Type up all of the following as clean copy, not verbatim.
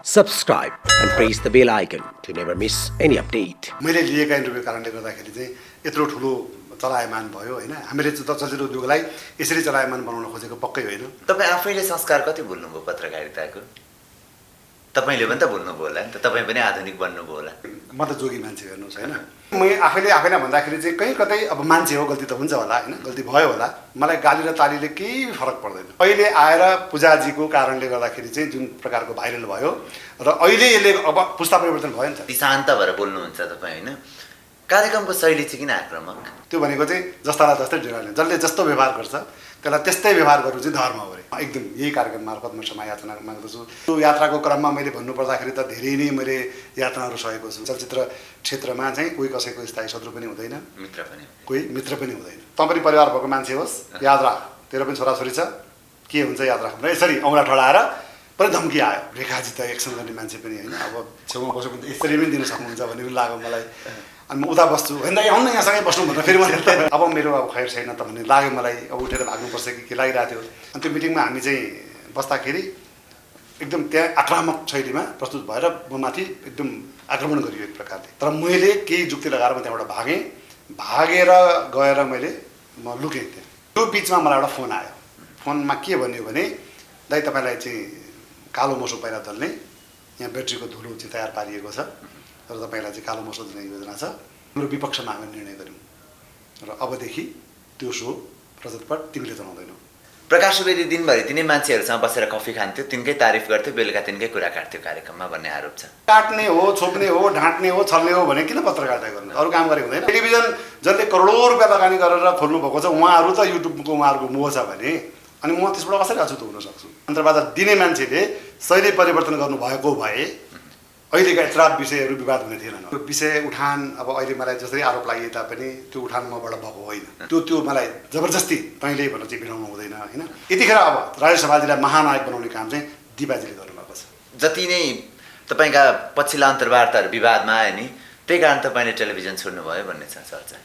subscribe and press the bell icon to never miss any update. मैले लिएका interview कारणले गर्दाखेरि चाहिँ यत्रो ठुलो चलायमान भयो हैन। हामीले चलचित्र उद्योगलाई यसरी चलायमान बनाउन खोजेको पक्कै होइन। तपाईँ आफैले संस्कार कति भुल्नुभयो पत्रकारिताको? तपाईले पनि त भुल्नुभयो होला नि त, तपाईँ पनि आधुनिक बन्नुभयो होला। म त जोगी मान्छे हेर्नुहोस् हैन। म आफैलाई भन्दाखेरि चाहिँ कहीँ कतै अब मान्छे हो, गल्ती त हुन्छ होला हैन, गल्ती भयो होला। मलाई गाली र तालीले केही फरक पर्दैन। अहिले आएर पूजाजीको कारणले गर्दाखेरि चाहिँ जुन प्रकारको भाइरल भयो र अहिले यसले अब पुस्ता परिवर्तन भयो नि त। शान्त भएर बोल्नुहुन्छ तपाईँ हैन। कार्यक्रमको शैली चाहिँ किन आक्रामक? त्यो भनेको चाहिँ जस्तालाई जस्तै डेराले, जसले जस्तो व्यवहार गर्छ त्यसलाई त्यस्तै व्यवहार गर्नु चाहिँ धर्म हो रे। एकदम यही कार्यक्रम मार्फत म क्षमा याचना माग्दछु। त्यो यात्राको क्रममा मैले भन्नुपर्दाखेरि त धेरै नै मैले यातनाहरू सहेको छु। चलचित्र क्षेत्रमा चाहिँ कोही कसैको स्थायी शत्रु पनि हुँदैन, मित्र पनि, कोही मित्र पनि हुँदैन। तँ पनि परिवार भएको मान्छे होस्, याद राख, तेरो पनि छोराछोरी छ, के हुन्छ याद राख। यसरी औँला ठडाएर पनि धम्की आयो। रेखाजी त एक्सन गर्ने मान्छे पनि होइन, अब छेउमा बस्यो भने त यसरी पनि दिन सक्नुहुन्छ भन्ने पनि लाग्यो मलाई। अनि म उता बस्छु होइन, आउनु यहाँसँगै बस्नु भनेर फेरि मैले अब मेरो अब खैर छैन त भन्ने लाग्यो मलाई। अब उठेर भाग्नुपर्छ कि लागिरहेको थियो। अनि त्यो मिटिङमा हामी चाहिँ बस्दाखेरि एकदम त्यहाँ आक्रामक शैलीमा प्रस्तुत भएर म माथि एकदम आक्रमण गरियो एक प्रकारले। तर मैले केही जुक्ति लगाएर म त्यहाँबाट भागेँ। भागेर गएर म लुकेँ त्यहाँ। त्यो बिचमा मलाई एउटा फोन आयो। फोनमा के भन्यो भने, दाइ तपाईँलाई चाहिँ कालो मोसो पहिला दल्ने, यहाँ ब्याट्रीको धुलो चाहिँ तयार पारिएको छ र तपाईँलाई चाहिँ कालो मोसो दिने योजना छ। हाम्रो विपक्षमा हामी निर्णय गऱ्यौँ र अबदेखि त्यो सो प्रजतपट तिमीले चलाउँदैनौ। प्रकाश सुवेदी दिनभरि तिनै मान्छेहरूसँग बसेर कफी खान्थ्यो, तिनकै तारिफ गर्थ्यो, बेलुका तिनकै कुरा काट्थ्यो कार्यक्रममा भन्ने आरोप छ। काट्ने हो, छोप्ने हो, ढाँट्ने हो, छल्ने हो भने किन पत्रकारिता गर्नु? अरू काम गरे हुँदैन? टेलिभिजन जसले करोडौँ रुपियाँ लगानी गरेर खोल्नु भएको छ, उहाँहरू त युट्युबको उहाँहरूको मोह छ भने अनि म त्यसबाट कसरी अछुतो हुन सक्छु? अन्तर्वार्ता दिने मान्छेले शैली परिवर्तन गर्नुभएको भए अहिलेका यत्रा विषयहरू विवाद हुने थिएनन्। त्यो विषय उठान अब अहिले मलाई जसरी आरोप लागिए तापनि त्यो उठान मबाट भएको होइन। त्यो मलाई जबरजस्ती तैँले भनेर चाहिँ भिडाउनु हुँदैन होइन। यतिखेर अब राजेश समाजलाई महानायक बनाउने काम चाहिँ दिपाजीले गर्नुभएको छ। जति नै तपाईँका पछिल्ला अन्तर्वार्ताहरू विवादमा आयो नि, त्यही कारण तपाईँले टेलिभिजन छोड्नुभयो भन्ने छ चर्चा।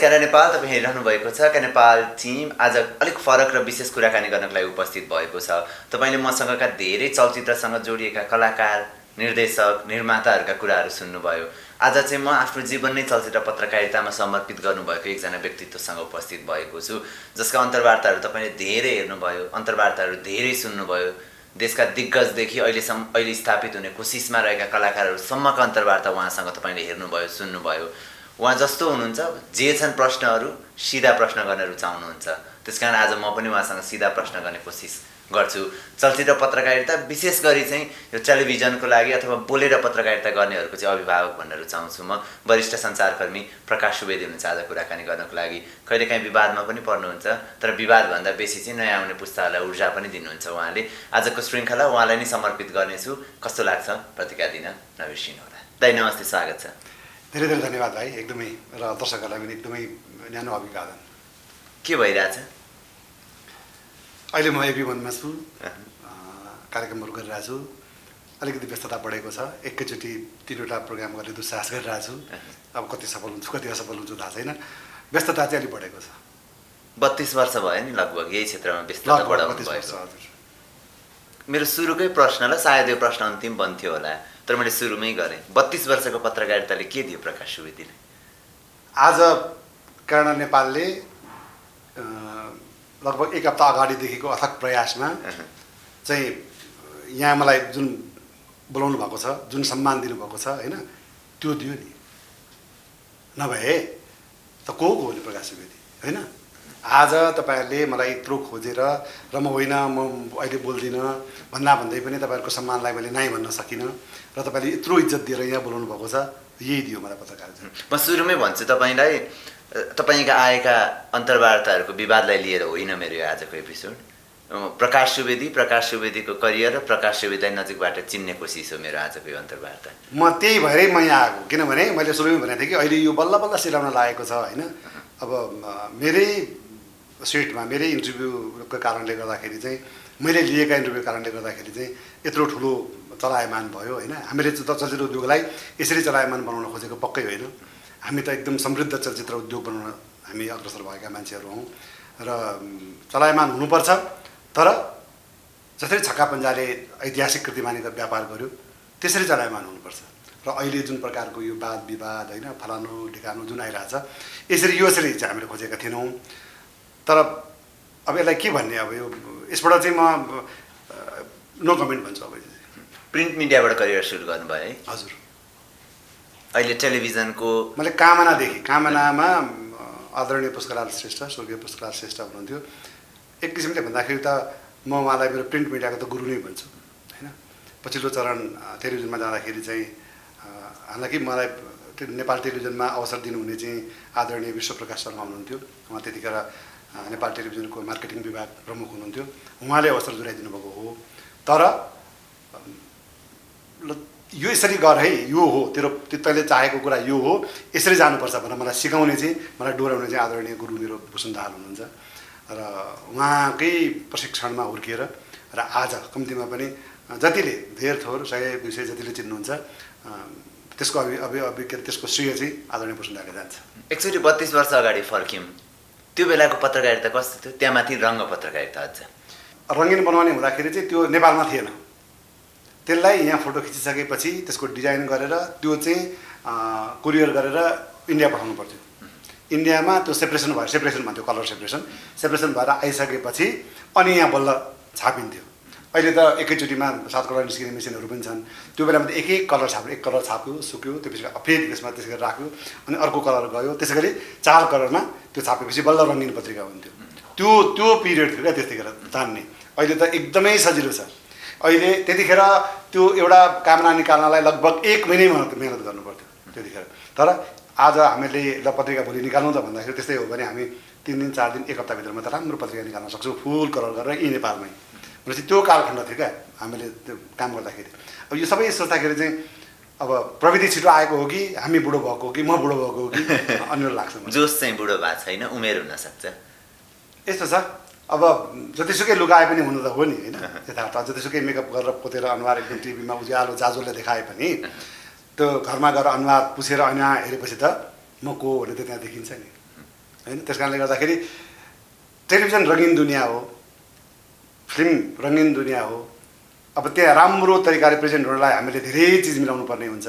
क्यारा नेपाल तपाईँ हेरिरहनु भएको छ। क्या नेपाल टिम आज अलिक फरक र विशेष कुराकानी गर्नको लागि उपस्थित भएको छ। तपाईँले मसँगका धेरै चलचित्रसँग जोडिएका कलाकार, निर्देशक, निर्माताहरूका कुराहरू सुन्नुभयो। आज चाहिँ म आफ्नो जीवन नै चलचित्र पत्रकारितामा समर्पित गर्नुभएको एकजना व्यक्तित्वसँग उपस्थित भएको छु, जसका अन्तर्वार्ताहरू तपाईँले धेरै हेर्नुभयो, अन्तर्वार्ताहरू धेरै सुन्नुभयो। देशका दिग्गजदेखि अहिले स्थापित हुने कोसिसमा रहेका कलाकारहरूसम्मका अन्तर्वार्ता उहाँसँग तपाईँले हेर्नुभयो, सुन्नुभयो। उहाँ जस्तो हुनुहुन्छ, जे छन् प्रश्नहरू सिधा प्रश्न गर्न रुचाउनुहुन्छ। त्यसकारण आज म पनि उहाँसँग सिधा प्रश्न गर्ने कोसिस गर्छु। चलचित्र पत्रकारिता विशेष गरी चाहिँ यो टेलिभिजनको लागि अथवा बोलेर पत्रकारिता गर्नेहरूको चाहिँ अभिभावक भन्न रुचाउँछु म। वरिष्ठ सञ्चारकर्मी प्रकाश सुवेदी हुनुहुन्छ आज कुराकानी गर्नको लागि। कहिलेकाहीँ विवादमा पनि पर्नुहुन्छ, तर विवादभन्दा बेसी चाहिँ नयाँ आउने पुस्ताहरूलाई ऊर्जा पनि दिनुहुन्छ उहाँले। आजको श्रृङ्खला उहाँलाई नै समर्पित गर्नेछु। कस्तो लाग्छ प्रतिक्रिया दिन नबिर्सिनुहोला। दाइ नमस्ते, स्वागत छ। धेरै धेरै धन्यवाद भाइ, एकदमै। र दर्शकहरूलाई पनि एकदमै न्यानो अभिवादन। के भइरहेछ अहिले? म एभ्री1मा छु, कार्यक्रमहरू गरिरहेको छु। अलिकति व्यस्तता बढेको छ। एकैचोटि 3वटा प्रोग्राम गर्ने दुस्साहस गरिरहेको छु। अब कति सफल हुन्छु कति असफल हुन्छु थाहा छैन। व्यस्तता चाहिँ अलिक बढेको छ। 32 वर्ष भयो नि लगभग यही क्षेत्रमा व्यस्तता बढाउनु भएको। मेरो सुरुकै प्रश्नलाई सायद यो प्रश्न अन्तिम बन्थ्यो होला, तर मैले सुरुमै गरेँ। 32 वर्षको पत्रकारिताले के दियो प्रकाश सुवेदीले? आज कर्ण नेपालले लगभग 1 हप्ता अगाडिदेखिको अथक प्रयासमा चाहिँ यहाँ मलाई जुन बोलाउनु भएको छ, जुन सम्मान दिनुभएको छ होइन, त्यो दियो नि। नभए त को हो नि प्रकाश सुवेदी होइन? आज तपाईँहरूले मलाई यत्रो खोजेर र म होइन, म अहिले बोल्दिनँ भन्दै पनि तपाईँहरूको सम्मानलाई मैले नाइ भन्न सकिनँ र तपाईँले यत्रो इज्जत दिएर यहाँ बोलाउनु भएको छ, यही दियो मलाई पत्रकारिता। म सुरुमै भन्छु तपाईँलाई, तपाईँका आएका अन्तर्वार्ताहरूको विवादलाई लिएर होइन मेरो यो आजको एपिसोड। प्रकाश सुवेदीको करियर र प्रकाश सुवेदीलाई नजिकबाट चिन्ने कोसिस हो मेरो आजको यो अन्तर्वार्ता। म त्यही भएरै म यहाँ आएको, किनभने मैले सुरुमै भनेको थिएँ कि अहिले यो बल्ल बल्ल सिलाउन लागेको छ होइन। अब मेरै सेटमा मेरै इन्टरभ्यूको कारणले गर्दाखेरि चाहिँ, मैले लिएका इन्टरभ्यू कारणले गर्दाखेरि चाहिँ यत्रो ठुलो चलायमान भयो होइन। हामीले चलचित्र उद्योगलाई यसरी चलायमान बनाउन खोजेको पक्कै होइन। हामी त एकदम समृद्ध चलचित्र उद्योग बनाउन हामी अग्रसर भएका मान्छेहरू हौँ र चलायमान हुनुपर्छ। तर जसरी छक्का पञ्जाले ऐतिहासिक कृतिमानीको व्यापार गर्यो त्यसरी चलायमान हुनुपर्छ। र अहिले जुन प्रकारको यो वाद विवाद होइन फलानु ढिकानु जुन आइरहेछ यसरी चाहिँ हामीले खोजेका थिएनौँ। तर अब यसलाई के भन्ने अब यो यसबाट चाहिँ म नो कमेन्ट भन्छु। अब प्रिन्ट मिडियाबाट करियर सुरु गर्नुभयो है? हजुर। अहिले टेलिभिजनको मैले कामनामा आदरणीय पुष्पलाल श्रेष्ठ, स्वर्गीय पुष्पलाल श्रेष्ठ हुनुहुन्थ्यो। एक किसिमले भन्दाखेरि त म उहाँलाई मेरो प्रिन्ट मिडियाको त गुरु नै भन्छु होइन। पछिल्लो चरण टेलिभिजनमा जाँदाखेरि चाहिँ हालाकि मलाई नेपाल टेलिभिजनमा अवसर दिनुहुने चाहिँ आदरणीय विश्वप्रकाश शर्मा हुनुहुन्थ्यो। उहाँ त्यतिखेर नेपाल टेलिभिजनको मार्केटिङ विभाग प्रमुख हुनुहुन्थ्यो। उहाँले अवसर जुराइदिनु भएको हो। तर यो यसरी गर है, यो हो तेरो तैँले चाहेको कुरा यो हो, यसरी जानुपर्छ भनेर मलाई सिकाउने चाहिँ मलाई डोराउने चाहिँ आदरणीय गुरु मेरो भूषण दाहाल हुनुहुन्छ। र उहाँकै प्रशिक्षणमा हुर्किएर र आज कम्तीमा पनि जतिले धेर थोर 100-200 जतिले चिन्नुहुन्छ त्यसको त्यसको श्रेय चाहिँ आदरणीय भूषण दाहालले जान्छ। एकचोटि 32 वर्ष अगाडि फर्क्यौँ, त्यो बेलाको पत्रकारिता कस्तो थियो? त्यहाँ माथि रङ्ग पत्रकारिता अझ रङ्गीन बनाउने हुँदाखेरि चाहिँ त्यो नेपालमा थिएन। त्यसलाई यहाँ फोटो खिचिसकेपछि त्यसको डिजाइन गरेर त्यो चाहिँ कुरियर गरेर इन्डिया पठाउनु पर्थ्यो। इन्डियामा त्यो सेपरेसन भन्थ्यो, कलर सेपरेसन भएर आइसकेपछि अनि यहाँ बल्ल छापिन्थ्यो। अहिले त एकैचोटिमा 7 कलर निस्किने मेसिनहरू पनि छन्। त्यो बेलामा त एक कलर छाप्यो, एक कलर छाप्यो, सुक्यो, त्यसपछि फेरि त्यसमा त्यसै गरी राख्यो, अनि अर्को कलर गयो, त्यसै गरी 4 कलरमा त्यो छापेपछि बल्ल रङ्गीन पत्रिका हुन्थ्यो। त्यो पिरियड थियो क्या त्यतिखेर जान्ने। अहिले त एकदमै सजिलो छ। अहिले त्यतिखेर त्यो एउटा कामना निकाल्नलाई लगभग 1 महिना मेहनत गर्नु पर्थ्यो त्यतिखेर। तर आज हामीले ल पत्रिका भोलि निकाल्नु त भन्दाखेरि त्यस्तै हो भने हामी 3 दिन 4 दिन 1 हप्ताभित्रमा त राम्रो पत्रिका निकाल्न सक्छौँ, फुल कलर गरेर यी नेपालमै। भनेपछि त्यो कालखण्ड थियो क्या हामीले त्यो काम गर्दाखेरि। अब यो सबै सोच्दाखेरि चाहिँ अब प्रविधि छिटो आएको हो कि हामी बुढो भएको हो कि म बुढो भएको हो कि अन्य लाग्छ। जोस चाहिँ बुढो भएको छैन, उमेर हुनसक्छ। यस्तो छ अब जतिसुकै लुगाए पनि हुनु त हो नि होइन। यथार्थ जतिसुकै मेकअप गरेर पोतेर अनुहार एकदम टिभीमा उज्यालो जाजोले देखाए पनि त्यो घरमा गएर अनुहार पुछेर ऐना हेरेपछि त म को भने त त्यहाँ देखिन्छ नि होइन। त्यस कारणले गर्दाखेरि टेलिभिजन रङ्गीन दुनियाँ हो, फिल्म रङ्गीन दुनियाँ हो। अब त्यहाँ राम्रो तरिकाले प्रेजेन्ट हुनलाई हामीले धेरै चिज मिलाउनु पर्ने हुन्छ।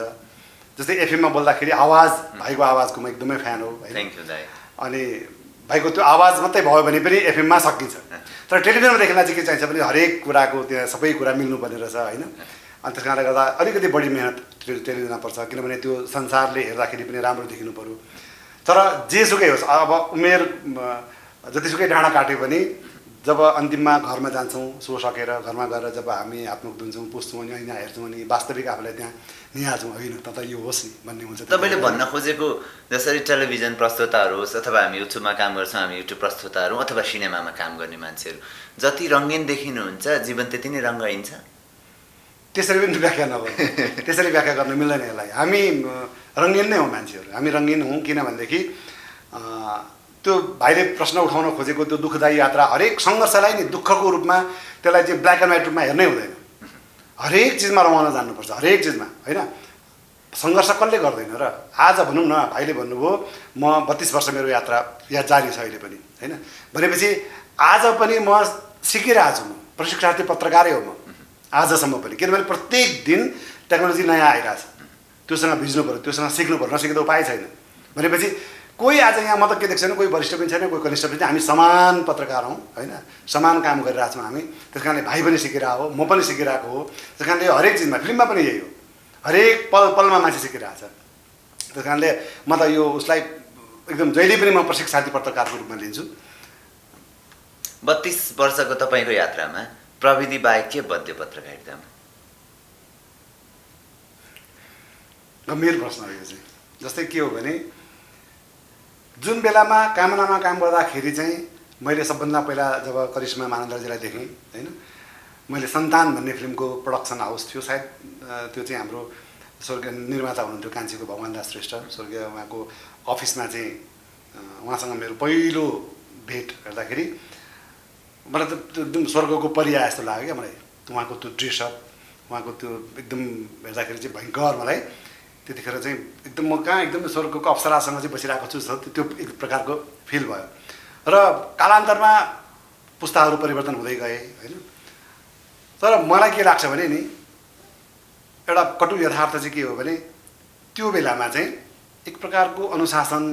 जस्तै एफएममा बोल्दाखेरि आवाज, भाइको आवाजको म एकदमै फ्यान हो होइन। थ्याङ्क यू दाइ। अनि भाइको त्यो आवाज मात्रै भयो भने पनि एफएममा सकिन्छ। तर टेलिभिजनमा देख्नलाई चाहिँ के चाहिन्छ भने हरेक कुराको त्यहाँ सबै कुरा मिल्नुपर्ने रहेछ होइन। अनि त्यस कारणले गर्दा अलिकति बढी मेहनत टेलिभिजनमा पर्छ, किनभने त्यो संसारले हेर्दाखेरि पनि राम्रो देखिनु पऱ्यो। तर जेसुकै होस्, अब उमेर जतिसुकै डाँडा काटे पनि जब अन्तिममा घरमा जान्छौँ सो सकेर घरमा गएर जब हामी हातमुख धुन्छौँ, पुस्छौँ अनि ऐना हेर्छौँ अनि वास्तविक आफूलाई त्यहाँ निहाल्छौँ, होइन त यो होस् नि भन्ने हुन्छ। तपाईँले भन्न खोजेको जसरी टेलिभिजन प्रस्तुताहरू होस् अथवा हामी युट्युबमा काम गर्छौँ, हामी युट्युब प्रस्तुताहरू अथवा सिनेमामा काम गर्ने मान्छेहरू जति रङ्गीन देखिनुहुन्छ जीवन त्यति नै रङ्गहीन छ? त्यसरी पनि व्याख्या नगर्नु, त्यसरी व्याख्या गर्न मिल्दैन यसलाई। हामी रङ्गीन नै हौँ मान्छेहरू, हामी रङ्गीन हौँ। किनभनेदेखि त्यो भाइले प्रश्न उठाउन खोजेको त्यो दुःखदायी यात्रा हरेक सङ्घर्षलाई नि दुःखको रूपमा त्यसलाई चाहिँ ब्ल्याक एन्ड व्हाइट रूपमा हेर्नै हुँदैन। हरेक चिजमा रमाउन जानुपर्छ, हरेक चिजमा होइन। सङ्घर्ष कसले गर्दैन र? आज भनौँ न भाइले भन्नुभयो म 32 वर्ष मेरो यात्रा जारी छ अहिले पनि होइन। भनेपछि आज पनि म सिकिरहेको छु, म प्रशिक्षणार्थी पत्रकारै हो म आजसम्म पनि। किनभने प्रत्येक दिन टेक्नोलोजी नयाँ आइरहेछ, त्योसँग भिज्नु पऱ्यो, त्योसँग सिक्नु पऱ्यो, नसिक्दा उपाय छैन। भनेपछि कोही आज यहाँ म त के देख्छ भने कोही वरिष्ठ पनि छैन, कोही कनिष्ठ पनि छैन, हामी समान पत्रकार हौँ होइन, समान काम गरिरहेको छौँ हामी। त्यस कारणले भाइ पनि सिकिरहेको हो, म पनि सिकिरहेको हो। त्यस कारणले हरेक चिजमा, फिल्ममा पनि यही हो, हरेक पलमा मान्छे सिकिरहेको छ। त्यस कारणले म त यो उसलाई एकदम जहिले पनि म प्रशिक्षार्थी पत्रकारको रूपमा लिन्छु। 32 वर्षको तपाईँको यात्रामा प्रविधि बाहेक के बद्यो पत्रकारितामा? गम्भीर प्रश्न हो यो चाहिँ। जस्तै के हो भने जुन बेलामा कामनामा काम गर्दाखेरि चाहिँ मैले सबभन्दा पहिला जब करिश्मा महानन्दजीलाई देखेँ होइन, मैले सन्तान भन्ने फिल्मको प्रोडक्सन हाउस थियो सायद, त्यो चाहिँ हाम्रो स्वर्गीय निर्माता हुनुहुन्थ्यो कान्छीको भगवान दास श्रेष्ठ, स्वर्गीय उहाँको अफिसमा चाहिँ उहाँसँग मेरो पहिलो भेट हेर्दाखेरि मलाई त एकदम स्वर्गको परिया जस्तो लाग्यो क्या मलाई। उहाँको त्यो ड्रेसअप, उहाँको त्यो एकदम हेर्दाखेरि चाहिँ भयङ्कर मलाई त्यतिखेर चाहिँ एकदम म कहाँ एकदम स्वर्गको अप्सरासँग चाहिँ बसिरहेको छु त्यो एक प्रकारको फिल भयो र कालान्तरमा पुस्ताहरू परिवर्तन हुँदै गए होइन। तर मलाई के लाग्छ भने नि एउटा कटु यथार्थ चाहिँ के हो भने त्यो बेलामा चाहिँ एक प्रकारको अनुशासन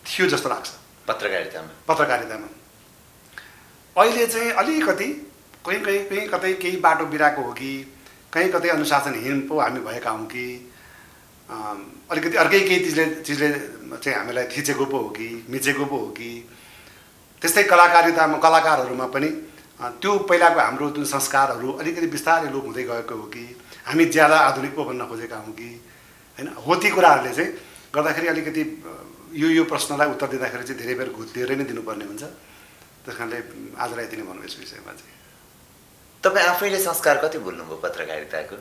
थियो जस्तो लाग्छ पत्रकारितामा। अहिले चाहिँ अलिकति कहीँ कतै केही बाटो बिराएको हो कि कहीँ कतै अनुशासनहीन पो हामी भएका हौँ कि अलिकति अर्कै केही चिजले चाहिँ हामीलाई थिचेको पो हो कि मिचेको पो हो कि त्यस्तै कलाकारहरूमा पनि त्यो पहिलाको हाम्रो जुन संस्कारहरू अलिकति बिस्तारै लोप हुँदै गएको हो कि हामी ज्यादा आधुनिक पो बन्न खोजेका हौँ कि होइन हो ती कुराहरूले चाहिँ गर्दाखेरि अलिकति यो प्रश्नलाई उत्तर दिँदाखेरि चाहिँ धेरै बेर धेरै नै दिनुपर्ने हुन्छ। त्यस कारणले आजलाई यति नै भन्नु यस विषयमा चाहिँ। तपाईँ आफैले संस्कार कति भुल्नुभयो पत्रकारिताको?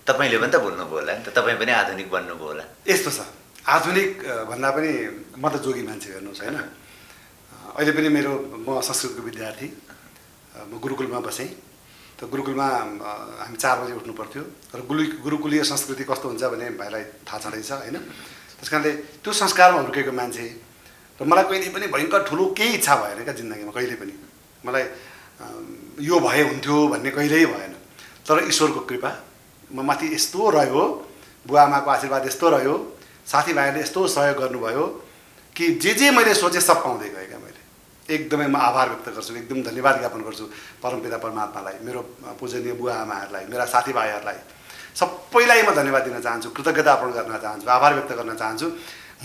तपाईँले पनि त भुल्नुभयो होला नि त, तपाईँ पनि आधुनिक बन्नुभयो होला। यस्तो छ आधुनिक भन्दा पनि म त जोगी मान्छे हेर्नुहोस् होइन। अहिले पनि म संस्कृतको विद्यार्थी, म गुरुकुलमा बसेँ। त गुरुकुलमा हामी 4 बजे उठ्नु पर्थ्यो र गुरुकुलीय संस्कृति कस्तो हुन्छ भने भाइलाई थाहा छँदैछ होइन। त्यस कारणले त्यो संस्कारमा हुर्केको मान्छे र मलाई कहिले पनि भयङ्कर ठुलो केही इच्छा भएन क्या जिन्दगीमा, कहिले पनि मलाई यो भए हुन्थ्यो भन्ने कहिल्यै भएन। तर ईश्वरको कृपा म माथि यस्तो रह्यो, बुवा आमाको आशीर्वाद यस्तो रह्यो, साथीभाइहरूले यस्तो सहयोग गर्नुभयो कि जे मैले सोचेँ सब पाउँदै गएँ क्या मैले। एकदमै म आभार व्यक्त गर्छु, एकदम धन्यवाद ज्ञापन गर्छु परमपिता परमात्मालाई, मेरो पूजनीय बुवा आमाहरूलाई, मेरा साथीभाइहरूलाई, सबैलाई म धन्यवाद दिन चाहन्छु, कृतज्ञता अर्पण गर्न चाहन्छु, आभार व्यक्त गर्न चाहन्छु।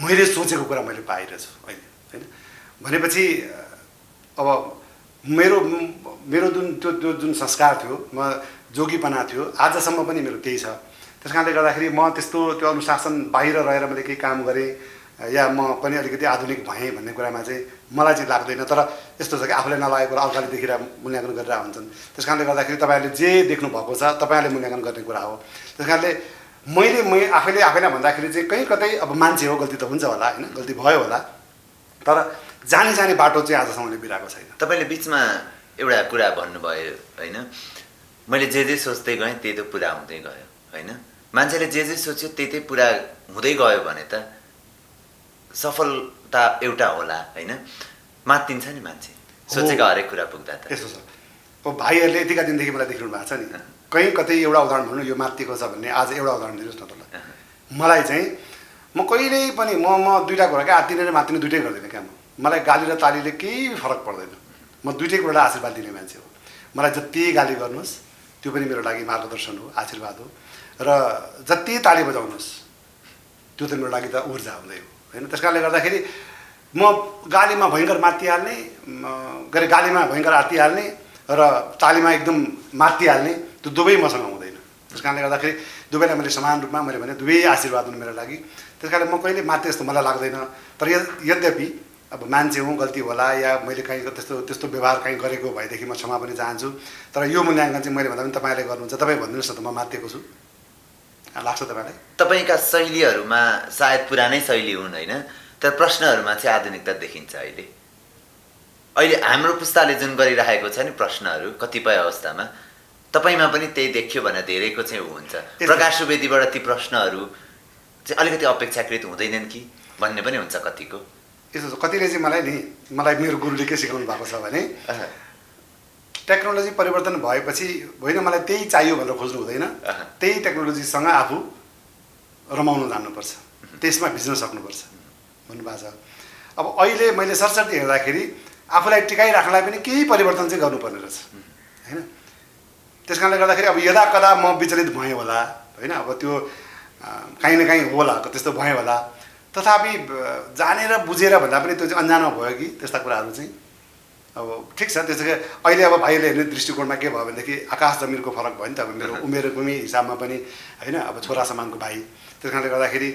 मैले सोचेको कुरा मैले पाइरहेछु अहिले होइन। भनेपछि अब मेरो जुन संस्कार थियो, म जोगीपना थियो, आजसम्म पनि मेरो त्यही छ। त्यस कारणले गर्दाखेरि म त्यो अनुशासन बाहिर रहेर मैले केही काम गरेँ या म पनि अलिकति आधुनिक भएँ भन्ने कुरामा चाहिँ मलाई चाहिँ लाग्दैन। तर यस्तो छ कि आफूलाई नलागेको कुरा अर्काले देखेर मूल्याङ्कन गरेर हुन्छन्। त्यस कारणले गर्दाखेरि तपाईँहरूले जे देख्नु भएको छ तपाईँहरूले मूल्याङ्कन गर्ने कुरा हो। त्यस कारणले मैले आफैलाई भन्दाखेरि चाहिँ कहीँ कतै अब मान्छे हो, गल्ती त हुन्छ होला होइन, गल्ती भयो होला, तर जाने बाटो चाहिँ आजसम्म बिराएको छैन। तपाईँले बिचमा एउटा कुरा भन्नुभयो होइन, मैले जे सोच्दै गएँ त्यही त पुरा हुँदै गयो होइन। मान्छेले जे सोच्यो त्यही पुरा हुँदै गयो भने त सफलता एउटा होला होइन। मात्तिन्छ नि मान्छे सोचेको हरेक कुरा पुग्दा त। यस्तो छ अब भाइहरूले यतिका दिनदेखि मलाई देखिनु भएको छ नि, कहीँ कतै एउटा उदाहरण भन्नु यो मात्तिएको छ भन्ने आज एउटा उदाहरण दिनुहोस् न त। मलाई चाहिँ म कहिल्यै पनि म दुईवटा कुरा क्या आत्तिने र मात्तिने दुइटै गर्दिनँ क्या। मलाई गाली र तालीले केही फरक पर्दैन, म दुइटै कुरालाई आशीर्वाद दिने मान्छे हो। मलाई जति गाली गर्नुहोस् त्यो पनि मेरो लागि मार्गदर्शन हो, आशीर्वाद हो, र जति ताली बजाउनुहोस् त्यो त मेरो लागि त ऊर्जा हुँदै हो होइन। त्यस कारणले गर्दाखेरि म गालीमा भयङ्कर मात्तिहाल्ने, गालीमा भयङ्कर आत्तिहाल्ने र तालीमा एकदम मात्तिहाल्ने, त्यो दुवै मसँग हुँदैन। त्यस कारणले गर्दाखेरि दुवैलाई मैले समान रूपमा मैले भने दुवै आशीर्वाद हुन् मेरो लागि। त्यस कारणले म कहिले मात्ते जस्तो मलाई लाग्दैन। तर यद्यपि अब मान्छे हुँ, गल्ती होला या मैले कहीँ त्यस्तो व्यवहार कहीँ गरेको भएदेखि म क्षमा पनि चाहन्छु। तर यो मूल्याङ्कन चाहिँ मैले भन्दा पनि तपाईँले गर्नुहुन्छ। तपाईँ भनिदिनुहोस् न त म मात्तिएको छु लाग्छ तपाईँलाई? तपाईँका शैलीहरूमा सायद पुरानै शैली हुन् होइन, तर प्रश्नहरूमा चाहिँ आधुनिकता देखिन्छ अहिले हाम्रो पुस्ताले जुन गरिरहेको छ नि प्रश्नहरू कतिपय अवस्थामा, तपाईँमा पनि त्यही देखियो भने धेरैको चाहिँ हुन्छ। प्रकाश सुवेदीबाट ती प्रश्नहरू चाहिँ अलिकति अपेक्षाकृत हुँदैनन् कि भन्ने पनि हुन्छ कतिको। यस्तो कतिले चाहिँ मलाई मेरो गुरुले के सिकाउनु भएको छ भने टेक्नोलोजी परिवर्तन भएपछि होइन मलाई त्यही चाहियो भनेर खोज्नु हुँदैन, त्यही टेक्नोलोजीसँग आफू रमाउनु जान्नुपर्छ, त्यसमा भिज्न सक्नुपर्छ भन्नुभएको छ। अब अहिले मैले सरसर्ती हेर्दाखेरि आफूलाई टिकाइराख्नलाई पनि केही परिवर्तन चाहिँ गर्नुपर्ने रहेछ होइन। त्यस कारणले गर्दाखेरि अब यदा कदा म विचलित भएँ होला होइन, अब त्यो काहीँ न काहीँ होला त्यस्तो भएँ होला। तथापि जानेर बुझेर भन्दा पनि त्यो चाहिँ अन्जानमा भयो कि त्यस्ता कुराहरू चाहिँ अब ठिक छ। त्यसो अहिले अब भाइले हेर्ने दृष्टिकोणमा के भयो भनेदेखि आकाश जमिनको फरक भयो नि त। अब मेरो उमेरको हिसाबमा पनि होइन, अब छोरा समानको भाइ, त्यस कारणले गर्दाखेरि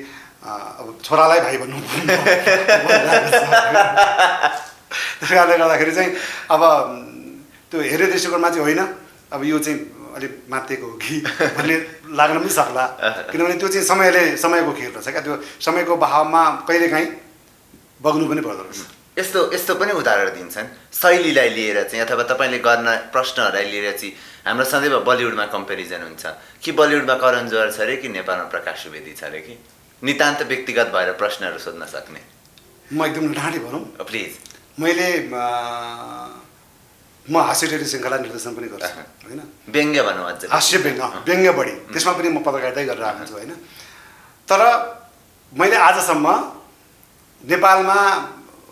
अब छोरालाई भाइ भन्नु त्यस कारणले गर्दाखेरि चाहिँ अब त्यो हेर्ने दृष्टिकोणमा चाहिँ होइन, अब यो चाहिँ अलिक मात्तिएको हो कि भन्ने लाग्न पनि सक्ला। किनभने त्यो चाहिँ समयको खेल रहेछ क्या, त्यो समयको बहावमा कहिलेकाहीँ बग्नु पनि पर्दो रहेछ। यस्तो पनि उदाहरण दिन्छन् शैलीलाई लिएर चाहिँ अथवा तपाईँले गर्न प्रश्नहरूलाई लिएर चाहिँ हाम्रो सदैव बलिउडमा कम्पेरिजन हुन्छ कि बलिउडमा करण जोहर छ अरे कि नेपालमा प्रकाश सुवेदी छ अरे कि नितान्त व्यक्तिगत भएर प्रश्नहरू सोध्न सक्ने म एकदम ढाँटी भनौँ प्लिज मैले म हास्य टेली श्रृङ्खला निर्देशन पनि गर्छु होइन व्यङ्ग्य भनौँ अझ हास्य व्यङ्ग्य बढी त्यसमा पनि म पत्रकारिता गरिरहेको छु होइन तर मैले आजसम्म नेपालमा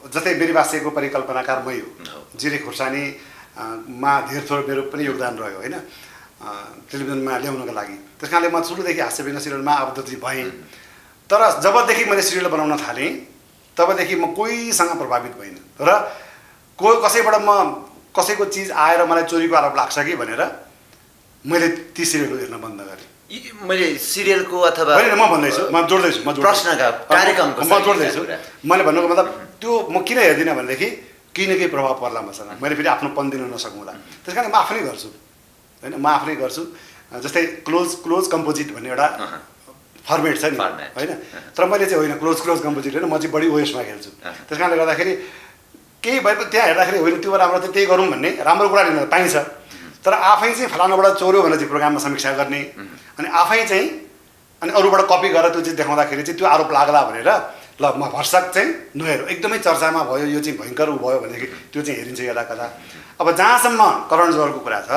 जस्तै बेरीबासेको परिकल्पनाकार मै हो जिरे खुर्सानी मा धेर थोर मेरो पनि योगदान रह्यो होइन टेलिभिजनमा ल्याउनको लागि त्यस कारणले म सुरुदेखि हास्य व्यङ्ग्य सिरियलमा आबद्ध चाहिँ भएँ तर जबदेखि मैले सिरियल बनाउन थालेँ तबदेखि म कोहीसँग प्रभावित भइनँ र कसैबाट म कसैको चिज आएर मलाई चोरीको आरोप लाग्छ कि भनेर मैले ती सिरियलहरू हेर्न बन्द गरेँ मैले सिरियलको अथवा होइन म भन्दैछु म जोड्दैछु प्रश्नका कार्यक्रमको म जोड्दैछु मैले भन्नुको मतलब त्यो म किन हेर्दिनँ भनेदेखि केही न केही प्रभाव पर्ला मसँग मैले फेरि आफ्नोपन दिन नसकौँला त्यस कारण म आफ्नै गर्छु होइन म आफ्नै गर्छु जस्तै क्लोज कम्पोजिट भन्ने एउटा फर्मेट छ नि होइन तर मैले चाहिँ होइन क्लोज कम्पोजिट होइन म चाहिँ बढी ओएसमा खेल्छु त्यस कारणले गर्दाखेरि केही भए पनि त्यहाँ हेर्दाखेरि होइन त्यो राम्रो चाहिँ त्यही गरौँ भन्ने राम्रो कुरा लिन पाइन्छ तर आफै चाहिँ फलानुबाट चोर्यो भनेर चाहिँ प्रोग्राममा समीक्षा गर्ने अनि आफै चाहिँ अनि अरूबाट कपी गरेर त्यो चाहिँ देखाउँदाखेरि चाहिँ त्यो आरोप लाग्ला भनेर ल म भरसक चाहिँ नहेरौँ एकदमै चर्चामा भयो यो चाहिँ भयङ्कर उ भयो भनेदेखि त्यो चाहिँ हेरिन्छ यता कता अब जहाँसम्म करण जोहरको कुरा छ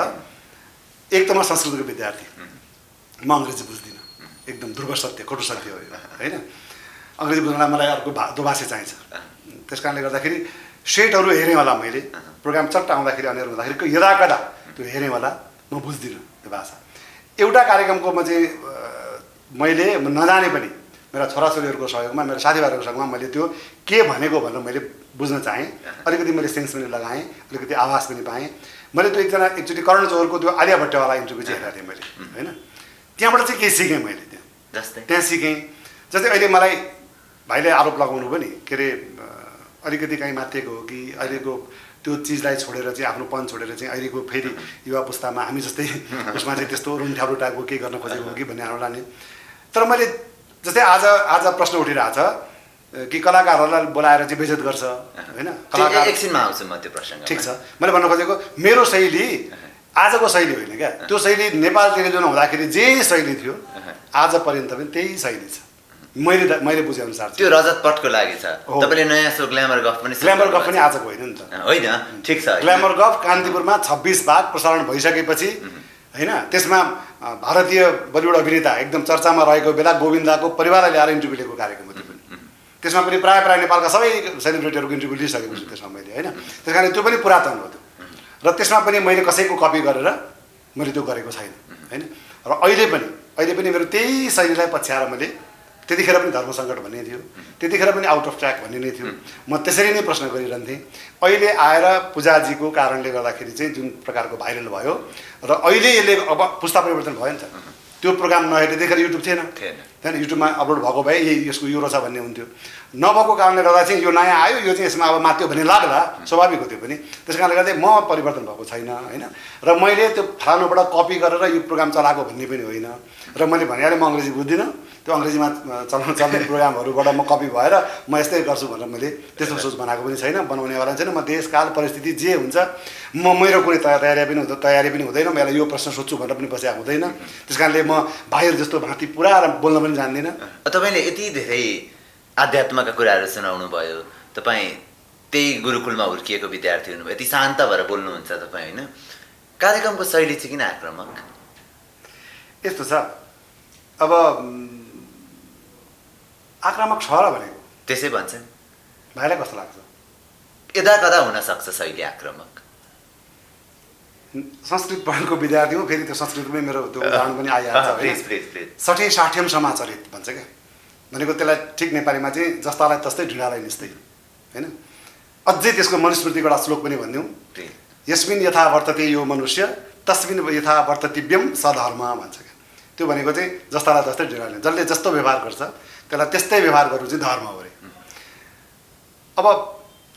एक त म संस्कृतको विद्यार्थी म अङ्ग्रेजी बुझ्दिनँ एकदम ध्रुव सत्य कटु सत्य हो यो होइन अङ्ग्रेजी बुझ्नलाई मलाई अर्को दोभाषा चाहिन्छ त्यस कारणले गर्दाखेरि सेटहरू हेरेँ होला मैले प्रोग्राम चट्ट आउँदाखेरि अनिहरू हुँदाखेरि यदा कदा त्यो हेरेँ होला म बुझ्दिनँ त्यो भाषा एउटा कार्यक्रमको म चाहिँ मैले नजाने पनि मेरा छोराछोरीहरूको सहयोगमा मेरो साथीभाइहरूको सहयोगमा मैले त्यो के भनेको भनेर मैले बुझ्न चाहेँ अलिकति मैले सेन्स पनि लगाएँ अलिकति आवाज पनि पाएँ मैले त्यो एकचोटि करण जोहरको त्यो आलिया भट्टवाला इन्टरभ्यू चाहिँ हेरेको थिएँ मैले होइन त्यहाँबाट चाहिँ केही सिकेँ मैले त्यहाँ सिकेँ जस्तै अहिले मलाई भाइले आरोप लगाउनु पनि के अरे अलिकति कहीँ माथिएको हो कि अहिलेको त्यो चिजलाई छोडेर चाहिँ आफ्नोपन छोडेर चाहिँ अहिलेको फेरि युवा पुस्तामा हामी जस्तै उसमा चाहिँ त्यस्तो रुन्ठ्याब्रो टाइपको केही गर्न खोजेको हो कि भन्ने आरोप नि तर मैले जस्तै आज प्रश्न उठिरहेको छ कि कलाकारहरूलाई बोलाएर चाहिँ बेइज्जत गर्छ होइन कलाकार एकछिनमा आउँछु म त्यो प्रसङ्ग ठिक छ मैले भन्नु खोजेको मेरो शैली आजको शैली होइन क्या त्यो शैली नेपाल टेलिभिजन हुँदाखेरि जे शैली थियो आज पर्यन्त पनि त्यही शैली छ मैले बुझे अनुसार त्यो रजत पटको लागि छ तपाईँले नयाँ सो ग्ल्यामर गफ पनि आजको होइन नि त होइन ठिक छ ग्ल्यामर गफ कान्तिपुरमा 26 भाग प्रसारण भइसकेपछि होइन त्यसमा भारतीय बलिउड अभिनेता एकदम चर्चामा रहेको बेला गोविन्दाको परिवारलाई ल्याएर इन्टरभ्यू लिएको कार्यक्रम हो त्यो पनि त्यसमा पनि प्रायः नेपालका सबै सेलिब्रिटीहरूको इन्टरभ्यू लिइसकेको छु त्यसमा मैले होइन त्यस कारण त्यो पनि पुरातन हो त्यो र त्यसमा पनि मैले कसैको कपी गरेर मैले त्यो गरेको छैन होइन र अहिले पनि मेरो त्यही शैलीलाई पछ्याएर मैले त्यतिखेर पनि धर्म सङ्कट भन्ने थियो त्यतिखेर पनि आउट अफ ट्र्याक भन्ने नै थियो म त्यसरी नै प्रश्न गरिरहन्थेँ अहिले आएर पूजाजीको कारणले गर्दाखेरि चाहिँ जुन प्रकारको भाइरल भयो र अहिले यसले अब पुस्ता परिवर्तन भयो नि त त्यो प्रोग्राम नहेर्ने त्यतिखेर युट्युब थिएन त्यहाँदेखि युट्युबमा अपलोड भएको भए यसको यो रहेछ भन्ने हुन्थ्यो नभएको कारणले गर्दा चाहिँ यो नयाँ आयो यो चाहिँ यसमा अब माथ्यो भन्ने लाग्ला स्वाभाविक हो त्यो पनि त्यस कारणले गर्दा म परिवर्तन भएको छैन होइन र मैले त्यो फलानुबाट कपी गरेर यो प्रोग्राम चलाएको भन्ने पनि होइन र मैले भनिहालेँ म अङ्ग्रेजी बुझ्दिनँ त्यो अङ्ग्रेजीमा चल्ने प्रोग्रामहरूबाट म कपी भएर म यस्तै गर्छु भनेर मैले त्यस्तो सोच बनाएको पनि छैन बनाउनेवाला छैन म देशकाल परिस्थिति जे हुन्छ मेरो कुनै तयारी पनि हुँदैन मैले यो प्रश्न सोध्छु भनेर पनि बसेको हुँदैन त्यस कारणले म भाइहरू जस्तो भाँति पुरा बोल्न पनि जान्दिनँ तपाईँले यति धेरै आध्यात्मका कुराहरू सुनाउनु भयो तपाईँ त्यही गुरुकुलमा हुर्किएको विद्यार्थी हुनुभयो यति शान्त भएर बोल्नुहुन्छ तपाईँ होइन कार्यक्रमको शैली चाहिँ किन आक्रामक यस्तो छ अब आक्रामक छ र भनेको त्यसै भन्छन् भाइलाई कस्तो लाग्छ यदा कदा हुनसक्छ शैली आक्रामक संस्कृत पढेको विद्यार्थी हो फेरि त्यो संस्कृतमै मेरो त्यो उदाहरण पनि आइहाल्छ 60-60 समाचरित भन्छ क्या भनेको त्यसलाई ठिक नेपालीमा चाहिँ जस्तालाई तस्तै ढिँडालाई निस्तै होइन अझै त्यसको मनुस्मृतिको एउटा श्लोक पनि भनिदिउँ यस्मिन् यथा वर्तते यो मनुष्य तस्मिन् यथा वर्ततिव्यम सधर्म भन्छ क्या त्यो भनेको चाहिँ जस्तालाई तस्तै ढिँडालाई जसले जस्तो व्यवहार गर्छ त्यसलाई त्यस्तै व्यवहार गर्नु चाहिँ धर्म हो अरे अब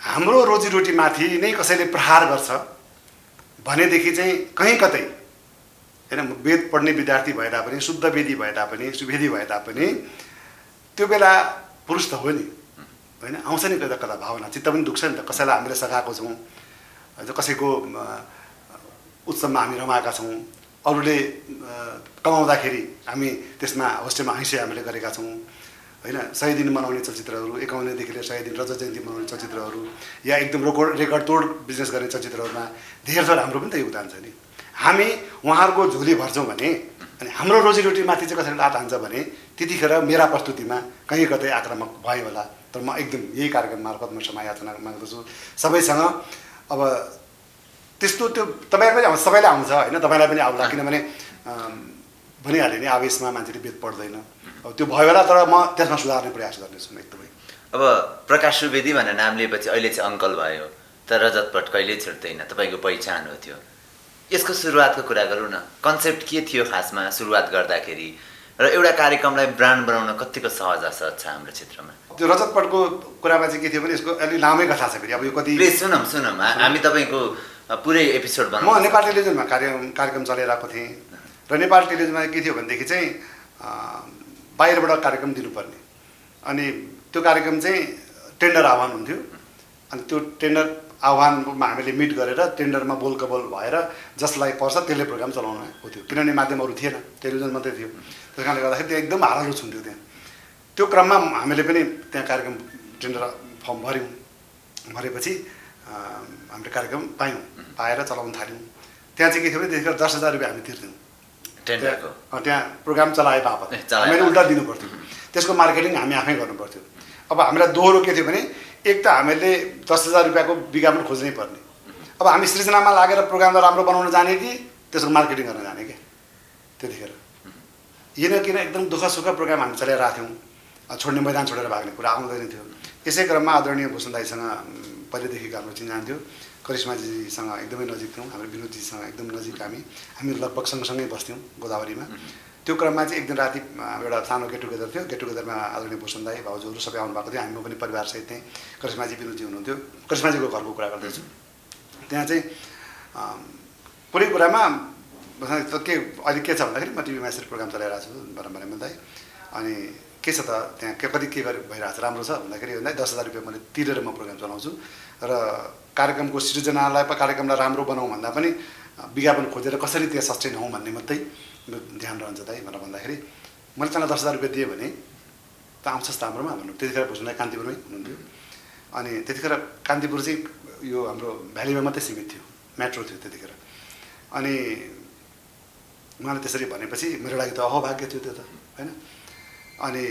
हाम्रो रोजीरोटीमाथि नै कसैले प्रहार गर्छ भनेदेखि चाहिँ कहीँ कतै होइन वेद पढ्ने विद्यार्थी भए तापनि शुद्ध वेदी भए तापनि सुवेदी भए तापनि त्यो बेला पुरुष त हो नि होइन आउँछ नि कता कता भावना चित्त पनि दुख्छ नि त कसैलाई हामीले सघाएको छौँ कसैको उत्सवमा हामी रमाएका छौँ अरूले कमाउँदाखेरि हामी त्यसमा होस्टेलमा हैँसे हामीले गरेका छौँ होइन 100 दिन मनाउने चलचित्रहरू 51देखि लिएर 100 दिन रजत जयन्ती मनाउने चलचित्रहरू या एकदम रेकर्ड तोड बिजनेस गर्ने चलचित्रहरूमा धेरै थोर हाम्रो पनि त योगदान छ नि हामी उहाँहरूको झोली भर्छौँ भने अनि हाम्रो रोजीरोटीमाथि चाहिँ कसैले लात हान्छ भने त्यतिखेर मेरा प्रस्तुतिमा कहीँ कतै आक्रामक भयो होला तर म एकदम यही कार्यक्रम मार्फत म क्षमा याचना माग्दछु सबैसँग अब त्यस्तो त्यो तपाईँलाई पनि सबैलाई आउँछ होइन तपाईँलाई पनि आउला किनभने भनिहालेँ नि आवेशमा मान्छेले बेद पढ्दैन अब त्यो भयो होला तर म त्यसमा सुधार्ने प्रयास गर्नेछु एकदमै अब प्रकाश सुवेदी भनेर नाम लिएपछि अहिले चाहिँ अङ्कल भयो तर रजत पट कहिल्यै छुट्दैन तपाईँको पहिचान हो त्यो यसको सुरुवातको कुरा गरौँ न कन्सेप्ट के थियो खासमा सुरुवात गर्दाखेरि र एउटा कार्यक्रमलाई ब्रान्ड बनाउन कतिको सहज असहज छ हाम्रो क्षेत्रमा त्यो रजत पटको कुरामा चाहिँ के थियो भने यसको अलि लामै कथा छ फेरि अब यो कति प्लिज सुनौँ हामी तपाईँको पुरै एपिसोड म नेपाल टेलिभिजनमा कार्यक्रम चलाइरहेको थिएँ र नेपाल टेलिभिजनमा के थियो भनेदेखि चाहिँ बाहिरबाट कार्यक्रम दिनुपर्ने अनि त्यो कार्यक्रम चाहिँ टेन्डर आह्वान हुन्थ्यो अनि त्यो टेन्डर आह्वानमा हामीले मिट गरेर टेन्डरमा बोलकबोल भएर जसलाई पर्छ त्यसले प्रोग्राम चलाउनु हुन्थ्यो किनभने माध्यमहरू थिएन टेलिभिजन मात्रै थियो त्यस कारणले गर्दाखेरि त्यो एकदम हारालो हुन्थ्यो त्यहाँ त्यो क्रममा हामीले पनि त्यहाँ कार्यक्रम टेन्डर फर्म भरेपछि हामीले कार्यक्रम पाएर चलाउन थाल्यौँ त्यहाँ चाहिँ के थियो भने त्यतिखेर 10,000 रुपियाँ हामी तिर्थ्यौँ टेन्डरको त्यहाँ प्रोग्राम चलाए बापत हामीले उल्टा दिनु पर्थ्यो त्यसको मार्केटिङ हामी आफै गर्नु पर्थ्यो अब हामीलाई दोहोरो के थियो भने एक त हामीले 10,000 रुपियाँको विज्ञापन खोज्नै पर्ने अब हामी सृजनामा लागेर प्रोग्रामलाई राम्रो बनाउन जाने कि त्यसको मार्केटिङ गर्न जाने क्या त्यतिखेर किन एकदम दुःख सुख प्रोग्राम हामी चलाइरहेको थियौँ छोड्ने मैदान छोडेर भाग्ने कुरा आउँदैन थियो यसै क्रममा आदरणीय भूषण दाईसँग पहिलेदेखिको हाम्रो चिन्जान थियो करिश्माजीसँग एकदमै नजिक थियौँ हाम्रो विनोदजीसँग एकदम नजिक हामी लगभग सँगसँगै बस्थ्यौँ गोदावरीमा त्यो क्रममा चाहिँ एक दिन राति एउटा सानो गेट टुगेदर थियो गेट टुगेदरमा आदरणीय भूषण दाई भाउजूहरू सबै आउनु भएको थियो हामी पनि परिवारसहित थिएँ करिश्माजी विनोदजी हुनुहुन्थ्यो करिश्माजीको घरको कुरा गर्दैछु त्यहाँ चाहिँ पुरै कुरामा के अहिले के छ भन्दाखेरि म टिभीमा यसरी प्रोग्राम चलाइरहेको छु भनेर दाई अनि के छ त त्यहाँ कति के भइरहेको छ राम्रो छ भन्दाखेरि 10,000 रुपियाँ मैले तिरेर म प्रोग्राम चलाउँछु र कार्यक्रमको सृजनालाई कार्यक्रमलाई राम्रो बनाउँ भन्दा पनि विज्ञापन खोजेर कसरी त्यहाँ सस्टेन हौँ भन्ने मात्रै ध्यान रहन्छ दाइ भनेर भन्दाखेरि मैले तँलाई 10,000 रुपियाँ दिएँ भने त आउँछस् त हाम्रोमा भन्नु त्यतिखेर भूषणलाई कान्तिपुरमै हुनुहुन्थ्यो अनि त्यतिखेर कान्तिपुर चाहिँ यो हाम्रो भ्यालीमा मात्रै सीमित थियो मेट्रो थियो त्यतिखेर अनि उहाँले त्यसरी भनेपछि मेरो लागि त अहोभाग्य थियो त्यो त होइन अनि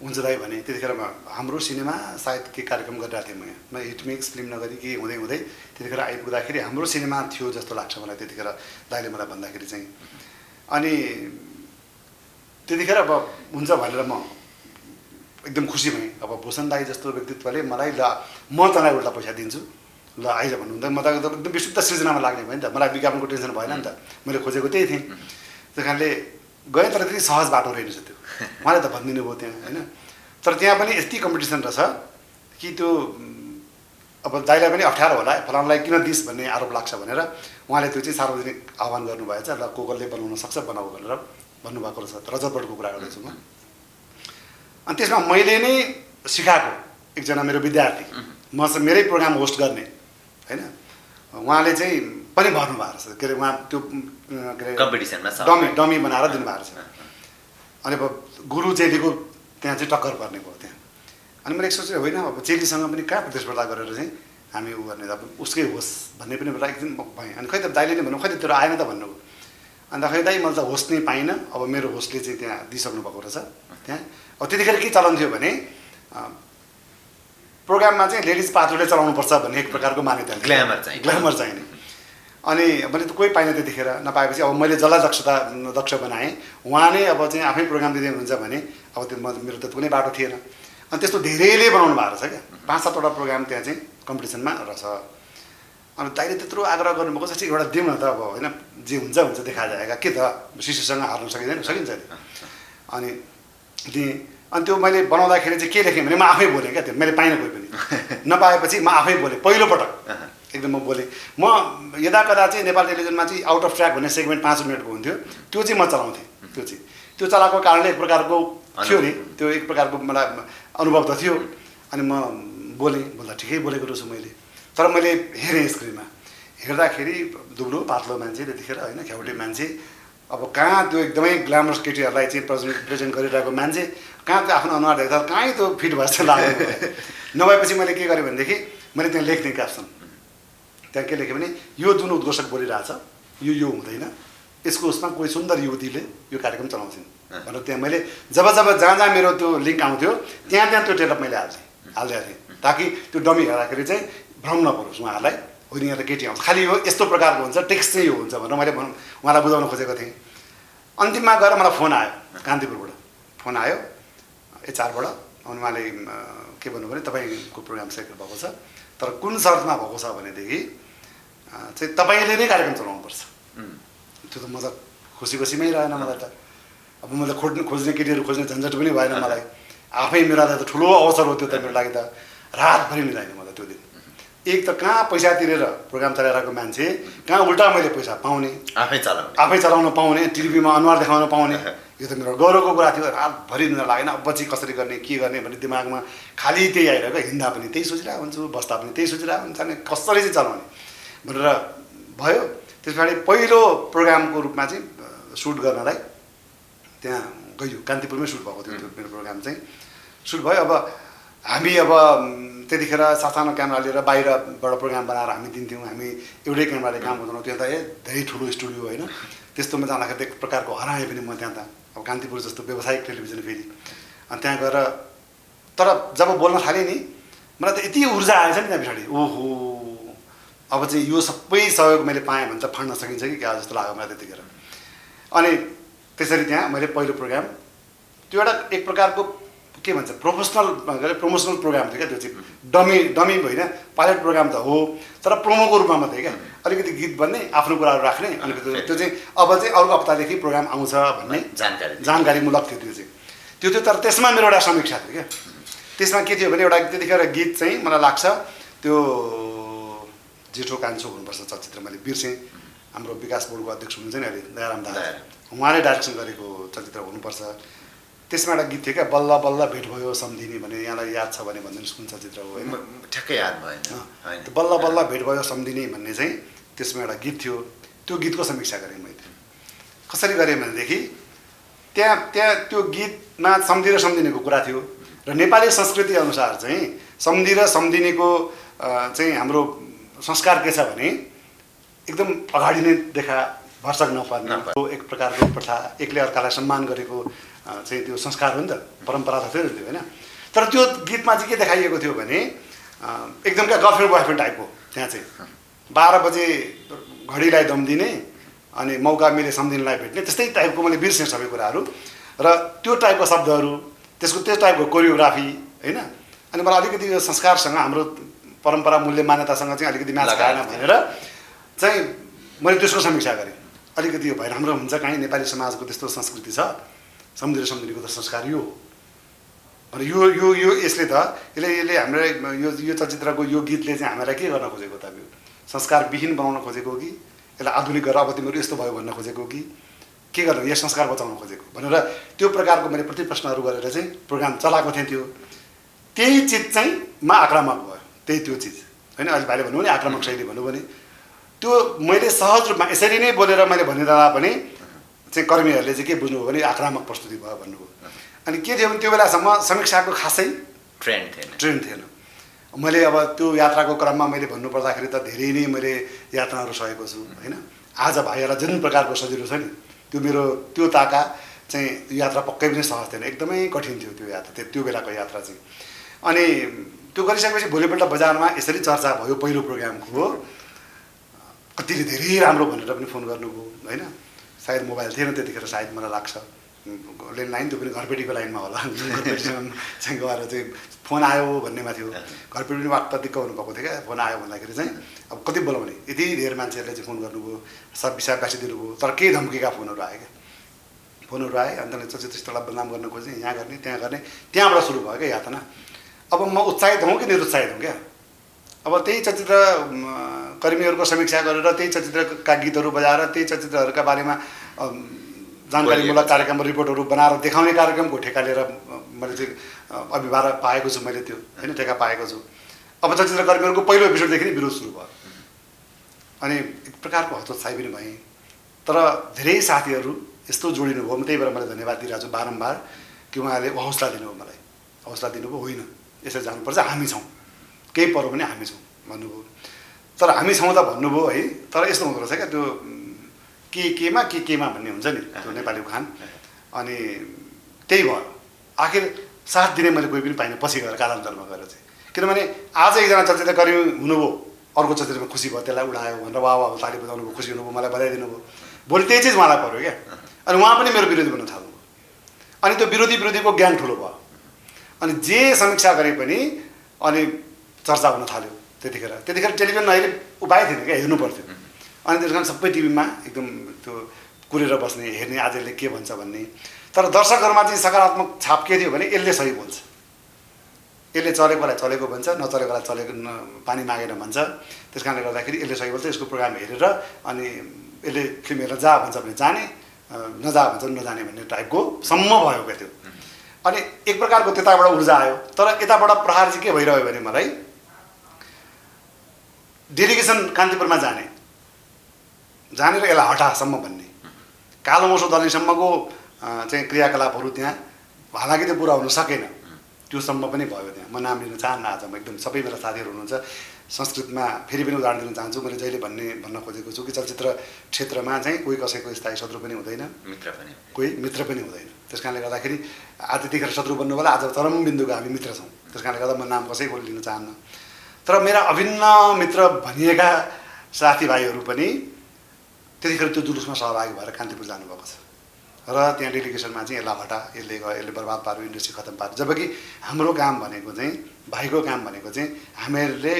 हुन्छ दाइ भने त्यतिखेर हाम्रो सिनेमा सायद के कार्यक्रम गरिरहेको थिएँ म हिटमिक्स फिल्म नगरी के हुँदै त्यतिखेर आइपुग्दाखेरि हाम्रो सिनेमा थियो जस्तो लाग्छ मलाई त्यतिखेर दाइले मलाई भन्दाखेरि चाहिँ अनि त्यतिखेर अब हुन्छ भनेर म एकदम खुसी भएँ अब भूषण दाई जस्तो व्यक्तित्वले मलाई ल म तँलाई उल्टा पैसा दिन्छु ल आइज भन्नुहुँदा म त एकदम विशुद्ध सृजनामा लाग्ने भयो नि त मलाई विज्ञापनको टेन्सन भएन नि त मैले खोजेको त्यही थिएँ त्यस कारणले गएँ तर त्यति सहज बाटो रहेनछ त्यो उहाँले त भनिदिनु भयो त्यहाँ होइन तर त्यहाँ पनि यति कम्पिटिसन रहेछ कि त्यो अब दाइलाई पनि अप्ठ्यारो होला फलानलाई किन दिस् भन्ने आरोप लाग्छ भनेर उहाँले त्यो चाहिँ सार्वजनिक आह्वान गर्नुभएछ ल कसले बनाउन सक्छ बनाऊ भनेर भन्नुभएको रहेछ रजतपटको कुरा गर्दैछु म अनि त्यसमा मैले नै सिकाएको एकजना मेरो विद्यार्थी मसँग मेरै प्रोग्राम होस्ट गर्ने होइन उहाँले चाहिँ पनि भन्नुभएको रहेछ के अरे उहाँ त्यो के अरे कम्पिटिसनमा डमी बनाएर दिनुभएको छ अनि अब गुरु चेलीको त्यहाँ चाहिँ टक्कर पर्ने भयो त्यहाँ अनि मैले सोचेँ होइन अब चेलीसँग पनि कहाँ प्रतिस्पर्धा गरेर चाहिँ हामी उ गर्ने अब उसकै होस् भन्ने पनि बेला एकदम भएँ अनि खै त दाइले नै भन्नु खै त तेरो आएन त भन्नु अन्त खै दाइ मैले त होस्ट नै पाइनँ अब मेरो होस्टले चाहिँ त्यहाँ दिइसक्नु भएको रहेछ त्यहाँ अब त्यतिखेर के चलन थियो भने प्रोग्राममा चाहिँ लेडिज पात्रले चलाउनुपर्छ भन्ने एक प्रकारको मान्यता ग्ल्यामर चाहिने अनि मैले त कोही पाइनँ त्यतिखेर नपाएपछि अब मैले जसलाई दक्ष बनाएँ उहाँ नै अब चाहिँ आफै प्रोग्राम दिँदै हुनुहुन्छ भने अब त्यो मेरो त कुनै बाटो थिएन अनि त्यस्तो धेरैले बनाउनु भएको रहेछ क्या 5-7वटा प्रोग्राम त्यहाँ चाहिँ कम्पिटिसनमा रहेछ अनि दाइले त्यत्रो आग्रह गर्नुभएको छ एउटा दिउँ न त अब होइन जे हुन्छ देखा जाएगा के त शिशुसँग हार्नु सकिन्छ नि अनि दिएँ अनि त्यो मैले बनाउँदाखेरि चाहिँ के लेखेँ भने म आफै बोलेँ क्या त्यो मैले पाइनँ कोही पनि नपाएपछि म आफै बोलेँ पहिलोपटक एकदम म बोलेँ म यदा कदा चाहिँ नेपाल टेलिभिजनमा चाहिँ आउट अफ ट्र्याक भन्ने सेगमेन्ट 5 मिनटको हुन्थ्यो त्यो चाहिँ म चलाउँथेँ त्यो चलाएको कारणले एक प्रकारको थियो नि त्यो एक प्रकारको मलाई अनुभव त थियो अनि म बोल्दा ठिकै बोलेको रहेछु मैले, तर मैले हेरेँ स्क्रिनमा, हेर्दाखेरि दुब्लो पातलो मान्छे त्यतिखेर होइन, ख्याउटे मान्छे, अब कहाँ त्यो एकदमै ग्ल्यामरस केटीहरूलाई चाहिँ प्रेजेन्ट गरिरहेको मान्छे कहाँ त्यो आफ्नो अनुहार देख्दा कहीँ त्यो फिट भएर जस्तो लाग्यो नभएपछि मैले के गरेँ भनेदेखि मैले त्यहाँ लेख्ने क्याप्सन त्यहाँ के लेखेँ भने यो जुन उद्घोषक बोलिरहेछ यो हुँदैन, यसको उसमा कोही सुन्दर युवतीले यो कार्यक्रम चलाउँछन् भनेर त्यहाँ मैले जब जहाँ मेरो त्यो लिङ्क आउँथ्यो त्यहाँ त्यो टेलअप मैले हालिदिएको थिएँ ताकि त्यो डमी हेर्दाखेरि चाहिँ भ्रम नपरोस् उहाँहरूलाई, होइन यहाँ त केटी आउँछ खालि यो यस्तो प्रकारको हुन्छ, टेक्स्ट चाहिँ यो हुन्छ भनेर मैले उहाँलाई बुझाउन खोजेको थिएँ। अन्तिममा गएर मलाई फोन आयो कान्तिपुरबाट, फोन आयो एचआरबाट, अनि उहाँले के भन्नुभयो भने तपाईँको प्रोग्राम सेलेक्ट भएको छ, तर कुन शर्तमा भएको छ भनेदेखि चाहिँ तपाईँले नै कार्यक्रम चलाउनुपर्छ। त्यो त म त खुसीमै रहेन मलाई त, अब मैले खोज्ने केटीहरू खोज्ने झन्झट पनि भएन मलाई, आफै मेरो लागि त ठुलो अवसर हो त्यो त मेरो लागि त, रातभरि मिलाएन मलाई त्यो दिन। एक त कहाँ पैसा तिरेर प्रोग्राम चलाइरहेको मान्छे, कहाँ उल्टा मैले पैसा पाउने, आफै चलाउन पाउने, टिभीमा अनुहार देखाउन पाउने, यो त मेरो गौरवको कुरा थियो। रातभरि मिल्न लागेन, अब पछि कसरी गर्ने के गर्ने भन्ने दिमागमा खालि त्यही आइरहेको, हिँड्दा पनि त्यही सोचिरहेको हुन्छु, बस्दा पनि त्यही सोचिरहेको हुन्छ, अनि कसरी चाहिँ चलाउने भनेर भयो। त्यस पछाडि पहिलो प्रोग्रामको रूपमा चाहिँ सुट गर्नलाई त्यहाँ गयो, कान्तिपुरमै सुट भएको थियो त्यो मेरो प्रोग्राम चाहिँ सुट भयो। अब हामी अब त्यतिखेर सानो क्यामेरा लिएर बाहिरबाट प्रोग्राम बनाएर हामी दिन्थ्यौँ, हामी एउटै क्यामेराले काम गर्दैनौँ, त्यो त धेरै ठुलो स्टुडियो होइन, त्यस्तोमा जाँदाखेरि एक प्रकारको हराएँ पनि म त्यहाँ त। अब कान्तिपुर जस्तो व्यावसायिक टेलिभिजन फेरि, अनि त्यहाँ गएर तर जब बोल्न थालेँ नि मलाई त यति ऊर्जा आएछ नि त्यहाँ पछाडि, ओहो अब चाहिँ यो सबै सहयोग मैले पाएँ भने त फाड्न सकिन्छ कि क्या जस्तो लाग्यो मलाई त्यतिखेर। अनि त्यसरी त्यहाँ मैले पहिलो प्रोग्राम त्यो एउटा एक प्रकारको के भन्छ प्रमोसनल प्रोग्राम थियो क्या, त्यो चाहिँ डमी होइन, पाइलट प्रोग्राम त हो तर प्रोमोको रूपमा मात्रै क्या, अलिकति गीत भन्ने, आफ्नो कुराहरू राख्ने, अलिकति त्यो चाहिँ अब चाहिँ अर्को हप्तादेखि प्रोग्राम आउँछ भन्ने जानकारीमूलक थियो त्यो चाहिँ। तर त्यसमा मेरो एउटा समीक्षा थियो क्या, त्यसमा के थियो भने एउटा त्यतिखेर गीत चाहिँ मलाई लाग्छ त्यो जेठो कान्छो हुनुपर्छ चलचित्र, मैले बिर्सेँ, हाम्रो विकास बोर्डको अध्यक्ष हुनुहुन्छ नि अहिले दयाराम दाहाल, उहाँले डाइरेक्सन गरेको चलचित्र हुनुपर्छ। त्यसमा एउटा गीत थियो क्या, बल्ल बल्ल भेट भयो सम्धिनी भने, यहाँलाई याद छ भने भनिदिनुहोस् कुन चलचित्र हो होइन, ठ्याक्कै याद भएन। त्यो बल्ल बल्ल भेट भयो सम्धिनी भन्ने चाहिँ त्यसमा एउटा गीत थियो, त्यो गीतको समीक्षा गरेँ मैले। कसरी गरेँ भनेदेखि त्यहाँ त्यो गीतमा सम्धि र सम्धिनीको कुरा थियो र नेपाली संस्कृति अनुसार चाहिँ सम्धि र सम्धिनीको चाहिँ हाम्रो संस्कार के छ भने एकदम अगाडि नै देखा भर्सक नपर्ने एक प्रकारको प्रथा, एकले अर्कालाई सम्मान गरेको चाहिँ त्यो संस्कार हो नि त, परम्परा त थियो नि त्यो होइन। तर त्यो गीतमा चाहिँ के देखाइएको थियो भने एकदम क्या गर्लफ्रेन्ड बोयफ्रेन्ड टाइपको, त्यहाँ चाहिँ 12 बजे घडीलाई दम दिने अनि मौका मिले सम्धिनीलाई भेट्ने, त्यस्तै टाइपको मैले बिर्सेँ सबै कुराहरू, र त्यो टाइपको शब्दहरू, त्यो टाइपको कोरियोग्राफी होइन। अनि मलाई अलिकति यो संस्कारसँग हाम्रो परम्परा मूल्य मान्यतासँग चाहिँ अलिकति म्याच खाएन भनेर चाहिँ मैले त्यसको समीक्षा गरेँ। अलिकति यो भएर राम्रो हुन्छ, कहीँ नेपाली समाजको त्यस्तो संस्कृति छ, सम्धि र सम्धिनीको त संस्कार यो हो भने यो यसले हाम्रो यो चलचित्रको यो गीतले चाहिँ हामीलाई के गर्न खोजेको त, यो संस्कारविहीन बनाउन खोजेको कि यसलाई आधुनिक गरेर अब तिमीहरू यस्तो भयो भन्न खोजेको कि के गर्नु, यो संस्कार बचाउन खोजेको भनेर त्यो प्रकारको मैले प्रति प्रश्नहरू गरेर चाहिँ प्रोग्राम चलाएको थिएँ। त्यही चिज चाहिँ मा आक्रामक भयो, त्यही त्यो चिज होइन, अहिले भाइले भन्नु भने आक्रामक शैली भन्नु भने त्यो मैले सहज रूपमा यसरी नै बोलेर मैले भनिरहँदा पनि चाहिँ कर्मीहरूले चाहिँ के बुझ्नुभयो भने आक्रामक प्रस्तुति भयो भन्नुभयो। अनि के थियो भने त्यो बेलासम्म समीक्षाको खासै ट्रेन्ड थिएन। मैले अब त्यो यात्राको क्रममा मैले भन्नुपर्दाखेरि त धेरै नै मैले यात्राहरू सहेको छु होइन। आज भाइहरूलाई जुन प्रकारको सजिलो छ नि त्यो ताका चाहिँ यात्रा पक्कै पनि सहज थिएन, एकदमै कठिन थियो त्यो यात्रा, त्यो बेलाको यात्रा चाहिँ। अनि त्यो गरिसकेपछि भोलिपल्ट बजारमा यसरी चर्चा भयो पहिलो प्रोग्रामको, कतिले धेरै राम्रो भनेर पनि फोन गर्नुभयो होइन। सायद मोबाइल थिएन त्यतिखेर, सायद मलाई लाग्छ ल्यान्डलाइन, त्यो पनि घरपेटीको लाइनमा होला, घरपेटीसँग गएर चाहिँ फोन आयो भन्नेमा थियो, घरपेटी पनि वाक्पतिक्क हुनुभएको थियो क्या। फोन आयो भन्दाखेरि चाहिँ अब कति बोलाउने, यति धेरै मान्छेहरूले चाहिँ फोन गर्नुभयो, सब विषय गाँसिदिनुभयो, तर केही धम्कीका फोनहरू आयो क्या, फोनहरू आए। अन्त चलचित्र स्थललाई बदनाम गर्न खोजेँ, यहाँ गर्ने त्यहाँ गर्ने, त्यहाँबाट सुरु भयो क्या यातना। अब म उत्साहित हौँ कि निरुत्साहित हौँ क्या। अब त्यही चलचित्र कर्मीहरूको समीक्षा गरेर त्यही चलचित्रका गीतहरू बजाएर त्यही चलचित्रहरूका बारेमा जानकारीमूलक कार्यक्रम रिपोर्टहरू बनाएर देखाउने कार्यक्रमको ठेका लिएर मैले चाहिँ अभिभार पाएको छु मैले त्यो होइन ठेका पाएको छु। अब चलचित्रकर्मीहरूको पहिलो एपिसोडदेखि नै विरोध सुरु भयो अनि एक प्रकारको हतोत्साही पनि भएँ। तर धेरै साथीहरू यस्तो जोडिनु भयो, त्यही भएर मैले धन्यवाद दिइरहेको छु बारम्बार कि उहाँहरूले हौसला दिनुभयो मलाई, हौसला दिनुभयो होइन यसरी जानुपर्छ, हामी छौँ, केही पर्यो भने हामी छौँ भन्नुभयो। तर हामी छौँ त भन्नुभयो है, तर यस्तो हुँदो रहेछ क्या त्यो केमा भन्ने हुन्छ नि त्यो नेपाली उखान। अनि त्यही भयो आखिर साथ दिने मैले कोही पनि पाइनँ पछि गएर कालान्तरमा गएर चाहिँ, किनभने आज एकजना चलचित्रकर्मी हुनुभयो अर्को चलचित्रमा खुसी भयो त्यसलाई उडायो भनेर वाह ताली बजाउनुभयो, खुसी हुनुभयो, मलाई बधाई दिनुभयो, भोलि त्यही चिज उहाँलाई पऱ्यो क्या अनि उहाँ पनि मेरो विरोधी बन्न थाल्नुभयो। अनि त्यो विरोधीको ज्ञान ठुलो भयो अनि जे समीक्षा गरे पनि अनि चर्चा हुन थाल्यो। त्यतिखेर टेलिभिजन अहिले उपाय थिएन क्या, हेर्नु पर्थ्यो। अनि त्यस कारण सबै टिभीमा एकदम त्यो कुरेर बस्ने हेर्ने आजले के भन्छ भन्ने। तर दर्शकहरूमा चाहिँ सकारात्मक छाप के थियो भने यसले सही बोल्छ, यसले चलेकोलाई चलेको भन्छ, नचलेकोलाई चलेको पानी मागेन भन्छ। त्यस कारणले गर्दाखेरि यसले सही बोल्छ, यसको प्रोग्राम हेरेर अनि यसले फिल्म हेरेर जा भन्छ भने जाने, नजा भन्छ नजाने भन्ने टाइपको सम्म भयो क्या त्यो। अनि एक प्रकारको त्यताबाट ऊर्जा आयो। तर यताबाट प्रहार चाहिँ के भइरह्यो भने मलाई डेलिगेसन कान्तिपुरमा जाने र यसलाई हटासम्म भन्ने कालो मोसो दलिसम्मको चाहिँ क्रियाकलापहरू त्यहाँ हालाकि त्यो पुरा हुन सकेन, त्योसम्म पनि भयो त्यहाँ। म नाम लिन चाहन्न आज, म एकदम सबै मेरा साथीहरू हुनुहुन्छ संस्कृतमा फेरि पनि उदाहरण दिन चाहन्छु। मैले जहिले भन्न खोजेको छु कि चलचित्र क्षेत्रमा चाहिँ कोही कसैको स्थायी शत्रु पनि हुँदैन, कोही मित्र पनि हुँदैन। त्यस कारणले गर्दाखेरि आज त्यतिखेर शत्रु बन्नु होला, आज चरम बिन्दुको हामी मित्र छौँ। त्यस कारणले गर्दा म नाम कसैको लिन चाहन्न। तर मेरा अभिन्न मित्र भनिएका साथीभाइहरू पनि त्यतिखेर त्यो जुलुसमा सहभागी भएर कान्तिपुर जानुभएको छ र त्यहाँ डेलिगेसनमा चाहिँ यसलाई हटा, यसले गयो, यसले बर्बाद पार्यो, इन्डस्ट्री खतम पार्यो। जबकि हाम्रो काम भनेको चाहिँ भाइको काम भनेको चाहिँ हामीहरूले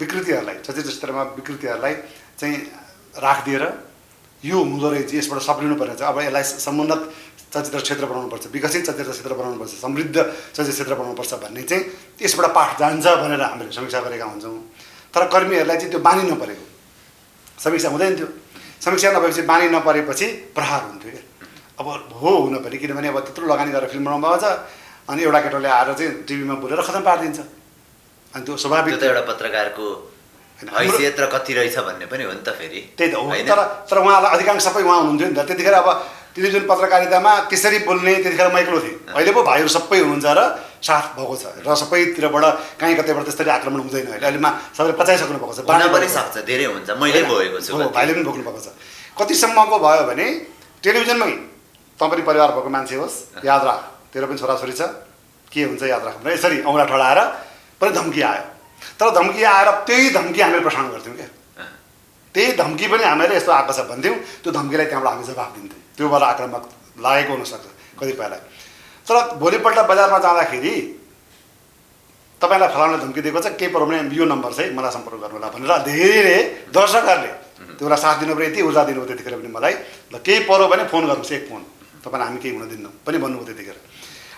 विकृतिहरूलाई चलचित्र क्षेत्रमा विकृतिहरूलाई चाहिँ राखिदिएर यो हुँदो रहेछ, यसबाट सप्रिनु पर्ने छ, अब यसलाई समुन्नत चलचित्र क्षेत्र बनाउनुपर्छ, विकसित चलचित्र क्षेत्र बनाउनुपर्छ, समृद्ध चलचित्र क्षेत्र बनाउनुपर्छ भन्ने चाहिँ यसबाट पाठ जान्छ भनेर हामीले समीक्षा गरेका हुन्छौँ। तर कर्मीहरूलाई चाहिँ त्यो बानी नपरेको, समीक्षा हुँदैन थियो। समीक्षा नभएपछि बानी नपरेपछि प्रहार हुन्थ्यो क्या। अब हुन पनि किनभने अब त्यत्रो लगानी गरेर फिल्म बनाउनु भएको छ अनि एउटा केटोले आएर चाहिँ टिभीमा बोलेर खतम पारिदिन्छ। अनि त्यो स्वाभाविक एउटा पत्रकारको हैसियत र कति रहेछ भन्ने पनि हो नि त फेरि। त्यही त हो। तर उहाँलाई अधिकांश सबै उहाँ हुनुहुन्थ्यो नि त त्यतिखेर। अब टेलिभिजन पत्रकारितामा त्यसरी बोल्ने त्यतिखेर म एक्लो थिएँ। अहिले पो भाइहरू सबै हुनुहुन्छ र साथ भएको छ र सबैतिरबाट कहीँ कतैबाट त्यसरी आक्रमण हुँदैन। अहिलेमा सबैले पचाइसक्नु भएको छ, बाँड्न पनि सक्छ, धेरै हुन्छ, मैले भोगेको छु, भाइले पनि भोग्नु भएको छ। कतिसम्मको भयो भने टेलिभिजनमै तँ पनि परिवार भएको मान्छे होस्, याद राख तेरो पनि छोराछोरी छ, के हुन्छ याद राख भनेर यसरी औँला ठडाएर पनि धम्की आयो। तर धम्की आएर त्यही धम्की हामीले प्रसारण गर्थ्यौँ क्या। त्यही धम्की पनि हामीहरूले यस्तो आएको छ भन्थ्यौँ, त्यो धम्कीलाई त्यहाँबाट हामी जवाफ दिन्थ्यौँ। त्योबाट आक्रामक लागेको हुनसक्छ कतिपयलाई। तर भोलिपल्ट बजारमा जाँदाखेरि तपाईँलाई फलाउन धम्की दिएको छ, केही प्रब्लम यो नम्बर चाहिँ मलाई सम्पर्क गर्नु होला भनेर धेरै दर्शकहरूले त्यसलाई साथ दिनुभयो, यति ऊर्जा दिनुभयो त्यतिखेर पनि मलाई। ल केही पऱ्यो भने फोन गर्नुहोस्, एक फोन, तपाईँलाई हामी केही हुन दिन्नौँ पनि भन्नुभयो त्यतिखेर।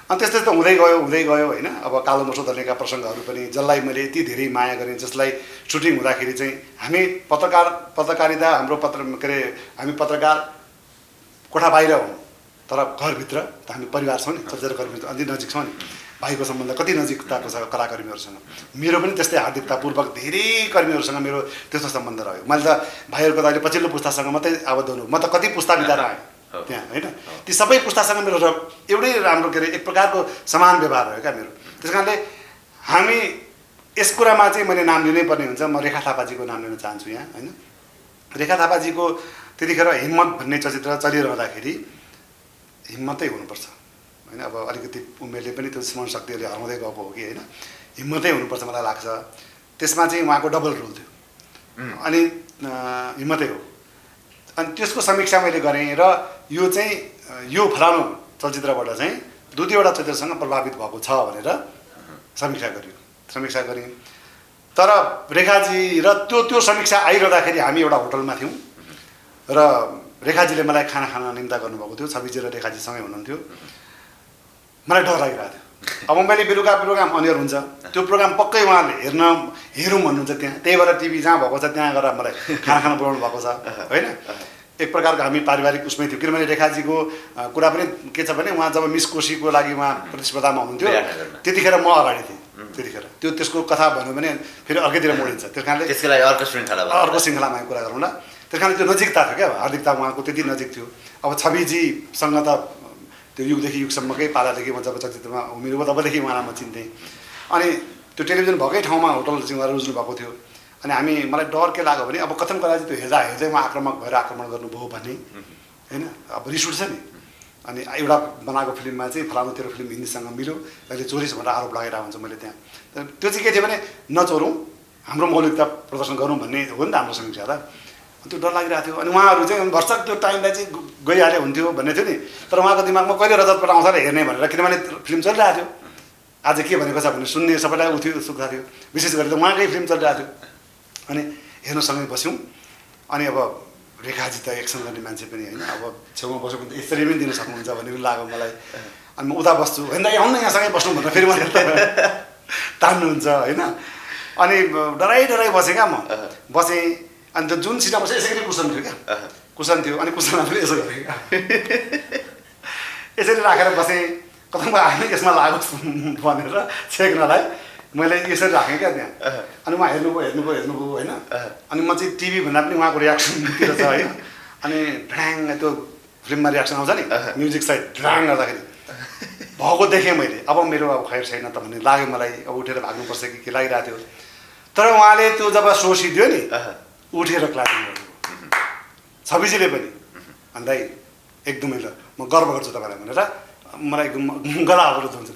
अनि त्यस्तै त हुँदै गयो होइन। अब कालो मोसो दल्नेका प्रसङ्गहरू पनि जसलाई मैले यति धेरै माया गरेँ, जसलाई सुटिङ हुँदाखेरि चाहिँ हामी पत्रकारिता हाम्रो हामी पत्रकार कोठा बाहिर हौँ तर घरभित्र त हामी परिवार छौँ नि, चलचित्रकर्मी अझै नजिक छौँ नि। भाइको सम्बन्ध कति नजिकताको छ कलाकर्मीहरूसँग। मेरो पनि त्यस्तै हार्दिकतापूर्वक धेरै कर्मीहरूसँग मेरो त्यस्तो सम्बन्ध रह्यो। मैले त भाइहरूको त अहिले पछिल्लो पुस्तासँग मात्रै आबद्ध हुनु, म त कति पुस्ता बिताएर आएँ त्यहाँ होइन। ती सबै पुस्तासँग मेरो एउटै राम्रो एक प्रकारको समान व्यवहार रह्यो क्या मेरो। त्यस कारणले हामी यस कुरामा चाहिँ मैले नाम लिनै पर्ने हुन्छ। म रेखा थापाजीको नाम लिन चाहन्छु यहाँ होइन। रेखा थापाजीको त्यतिखेर हिम्मत भन्ने चलचित्र चलिरहँदाखेरि हिम्मतै हुनुपर्छ होइन। अब अलिकति उमेरले पनि त्यो स्मरण शक्तिहरूले हराउँदै गएको हो कि होइन, हिम्मतै हुनुपर्छ मलाई लाग्छ। त्यसमा चाहिँ उहाँको डबल रोल थियो अनि हिम्मतै हो। अनि त्यसको समीक्षा मैले गरेँ र यो चाहिँ यो फलानु चलचित्रबाट चाहिँ दुईवटा चलचित्रसँग प्रभावित भएको छ भनेर समीक्षा गरेँ। तर रेखाजी र त्यो समीक्षा आइरहँदाखेरि हामी एउटा होटलमा थियौँ र रेखाजीले मलाई खाना खान निम्ता गर्नुभएको थियो। छविजी र रेखाजीसँगै हुनुहुन्थ्यो। मलाई डर लागिरहेको थियो। अब मैले बेलुका प्रोग्राम अनियर हुन्छ, त्यो प्रोग्राम पक्कै उहाँले हेरौँ भन्नुहुन्छ त्यहाँ, त्यही भएर टिभी जहाँ भएको छ त्यहाँ गएर मलाई खाना खान बोलाउनु भएको छ होइन। एक प्रकारको हामी पारिवारिक उसमै थियो किनभने रेखाजीको कुरा पनि के छ भने उहाँ जब मिस कोशीको लागि उहाँ प्रतिस्पर्धामा हुनुहुन्थ्यो त्यतिखेर म अगाडि थिएँ त्यतिखेर त्यसको कथा भन्यो भने फेरि अर्कैतिर मोडिन्छ त्यस कारणले त्यसको लागि अर्को श्रृङ्खलामा कुरा गरौँ न त्यस कारणले त्यो नजिकता थियो क्या हार्दिकता उहाँको त्यति नजिक थियो अब छविजीसँग त त्यो युगदेखि युगसम्मकै पालादेखि म जब चलचित्रमा उमेर भयो तबदेखि उहाँलाई म चिन्थेँ अनि त्यो टेलिभिजन भएकै ठाउँमा होटल चाहिँ उहाँ रोज्नु भएको थियो अनि हामी मलाई डर के लाग्यो भने अब कथन कदा चाहिँ त्यो हेर्दा हेर्दै उहाँ आक्रमक भएर आक्रमण गर्नुभयो भन्ने होइन अब रिस उठ्छ नि अनि एउटा बनाएको फिल्ममा चाहिँ फलानु तेरो फिल्म हिन्दीसँग मिल्यो अहिले चोरिस भनेर आरोप लगाइरहेको हुन्छ मैले त्यहाँ त्यो चाहिँ के थियो भने नचोरौँ हाम्रो मौलिकता प्रदर्शन गरौँ भन्ने हो नि त हाम्रो समीक्षा त त्यो डर लागिरहेको थियो अनि उहाँहरू चाहिँ भर्सक त्यो टाइमलाई चाहिँ गइहाले हुन्थ्यो भन्ने थियो नि तर उहाँको दिमागमा कहिले रजतपट आउँछ र हेर्ने भनेर किनभने फिल्म चलिरहेको थियो आज के भनेको छ भने सुन्ने सबैलाई उत्सुकता थियो विशेष गरी त उहाँकै फिल्म चलिरहेको थियो अनि हेर्नुसँगै बस्यौँ अनि अब रेखाजी त एक्सन गर्ने मान्छे पनि होइन अब छेउमा बस्यो भने त यसरी पनि दिन सक्नुहुन्छ भन्ने पनि लाग्यो मलाई अनि म उता बस्छु होइन दाइ आउनु यहाँसँगै बस्नु भनेर फेरि मैले तान्नुहुन्छ होइन अनि डराइ बसेँ क्या म बसेँ अनि त्यो जुन सिटमा बसेँ यसरी कुसन थियो क्या कुसन थियो अनि कुसनमा पनि यसो गरेँ क्या यसरी राखेर बसेँ कतै आएन यसमा लागोस् भनेर छेक्नलाई मैले यसरी राखेँ क्या त्यहाँ अनि उहाँ हेर्नुभयो होइन अनि म चाहिँ टिभी भन्दा पनि उहाँको रियाक्सनतिर छ होइन अनि ढ्याङ त्यो फिल्ममा रियाक्सन आउँछ नि म्युजिक साइड ढ्याङ गर्दाखेरि भएको देखेँ मैले अब मेरो अब खैर छैन त भन्ने लाग्यो मलाई अब उठेर भाग्नुपर्छ कि के लागिरहेको थियो तर उहाँले त्यो जब सो सिद्धियो नि उठेर क्लापिङ गर्नुभयो छविजीले पनि अनि दाइ एकदमै ल म गर्व गर्छु तपाईँलाई भनेर मलाई एकदम गला अवरोध हुन्छ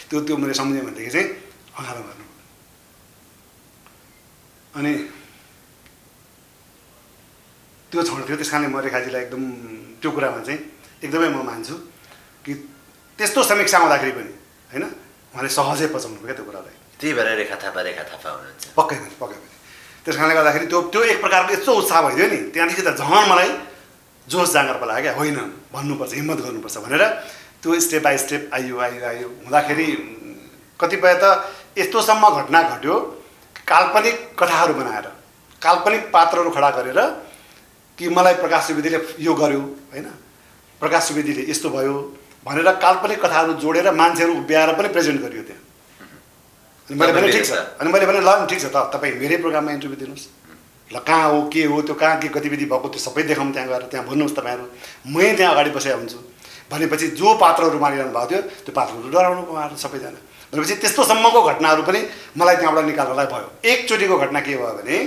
त्यो मैले सम्झेँ भनेदेखि चाहिँ अँगालो गर्नु अनि त्यो छोड थियो त्यस कारणले म रेखाजीलाई एकदम त्यो कुरामा चाहिँ एकदमै म मान्छु कि त्यस्तो समीक्षा आउँदाखेरि पनि होइन उहाँले सहजै पचाउनु क्या त्यो कुरालाई त्यही भएर रेखा थापा हुनुहुन्छ पक्कै पनि त्यस कारणले गर्दाखेरि त्यो एक प्रकारको यस्तो उत्साह भइदियो नि त्यहाँदेखि त झन् मलाई जोस जाँगर पो लाग्यो क्या होइन भन्नुपर्छ हिम्मत गर्नुपर्छ भनेर त्यो स्टेप बाई स्टेप आयो हुँदाखेरि कतिपय त यस्तोसम्म घटना घट्यो काल्पनिक कथाहरू बनाएर काल्पनिक पात्रहरू खडा गरेर कि मलाई प्रकाश सुवेदीले यो गर्यो होइन प्रकाश सुवेदीले यस्तो भयो भनेर काल्पनिक कथाहरू जोडेर मान्छेहरू उभ्याएर पनि प्रेजेन्ट गरियो त्यहाँ अनि मैले भने ठिक छ अनि मैले भने ल ठिक छ त तपाईँ मेरै प्रोग्राममा इन्टरभ्यू दिनुहोस् ल कहाँ हो त्यो कहाँ के गतिविधि भएको त्यो सबै देखाउँ त्यहाँ गएर त्यहाँ भन्नुहोस् तपाईँहरू मै त्यहाँ अगाडि बसेको हुन्छु भनेपछि जो पात्रहरू मारिरहनु भएको थियो त्यो पात्रहरू डराउनु उहाँहरू सबैजना भनेपछि त्यस्तोसम्मको घटनाहरू पनि मलाई त्यहाँबाट निकाल्नलाई भयो एकचोटिको घटना के भयो भने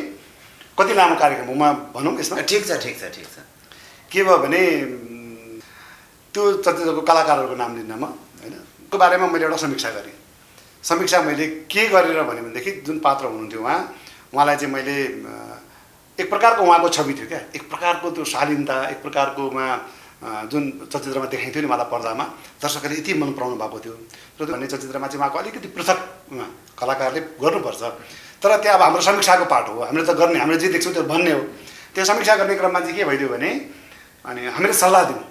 कति लामो कार्यक्रममा भनौँ यसमा ठिक छ के भयो भने त्यो चलचित्रको कलाकारहरूको नाम लिन्न म होइन त्यो बारेमा मैले एउटा समीक्षा मैले के गरेर भने भनेदेखि जुन पात्र हुनुहुन्थ्यो उहाँलाई चाहिँ मैले एक प्रकारको उहाँको छवि थियो क्या एक प्रकारको त्यो शालीनता एक प्रकारकोमा जुन चलचित्रमा देखाइन्थ्यो नि मलाई पर्दामा दर्शकहरूले यति मन पराउनु भएको थियो र भन्ने चलचित्रमा चाहिँ उहाँको अलिकति पृथक कलाकारले गर्नुपर्छ तर त्यहाँ अब हाम्रो समीक्षाको पार्ट हो हामीले त गर्ने हामीले जे देख्छौँ त्यो भन्ने हो त्यो समीक्षा गर्ने क्रममा चाहिँ के भइदियो भने अनि हामीले सल्लाह दिउँ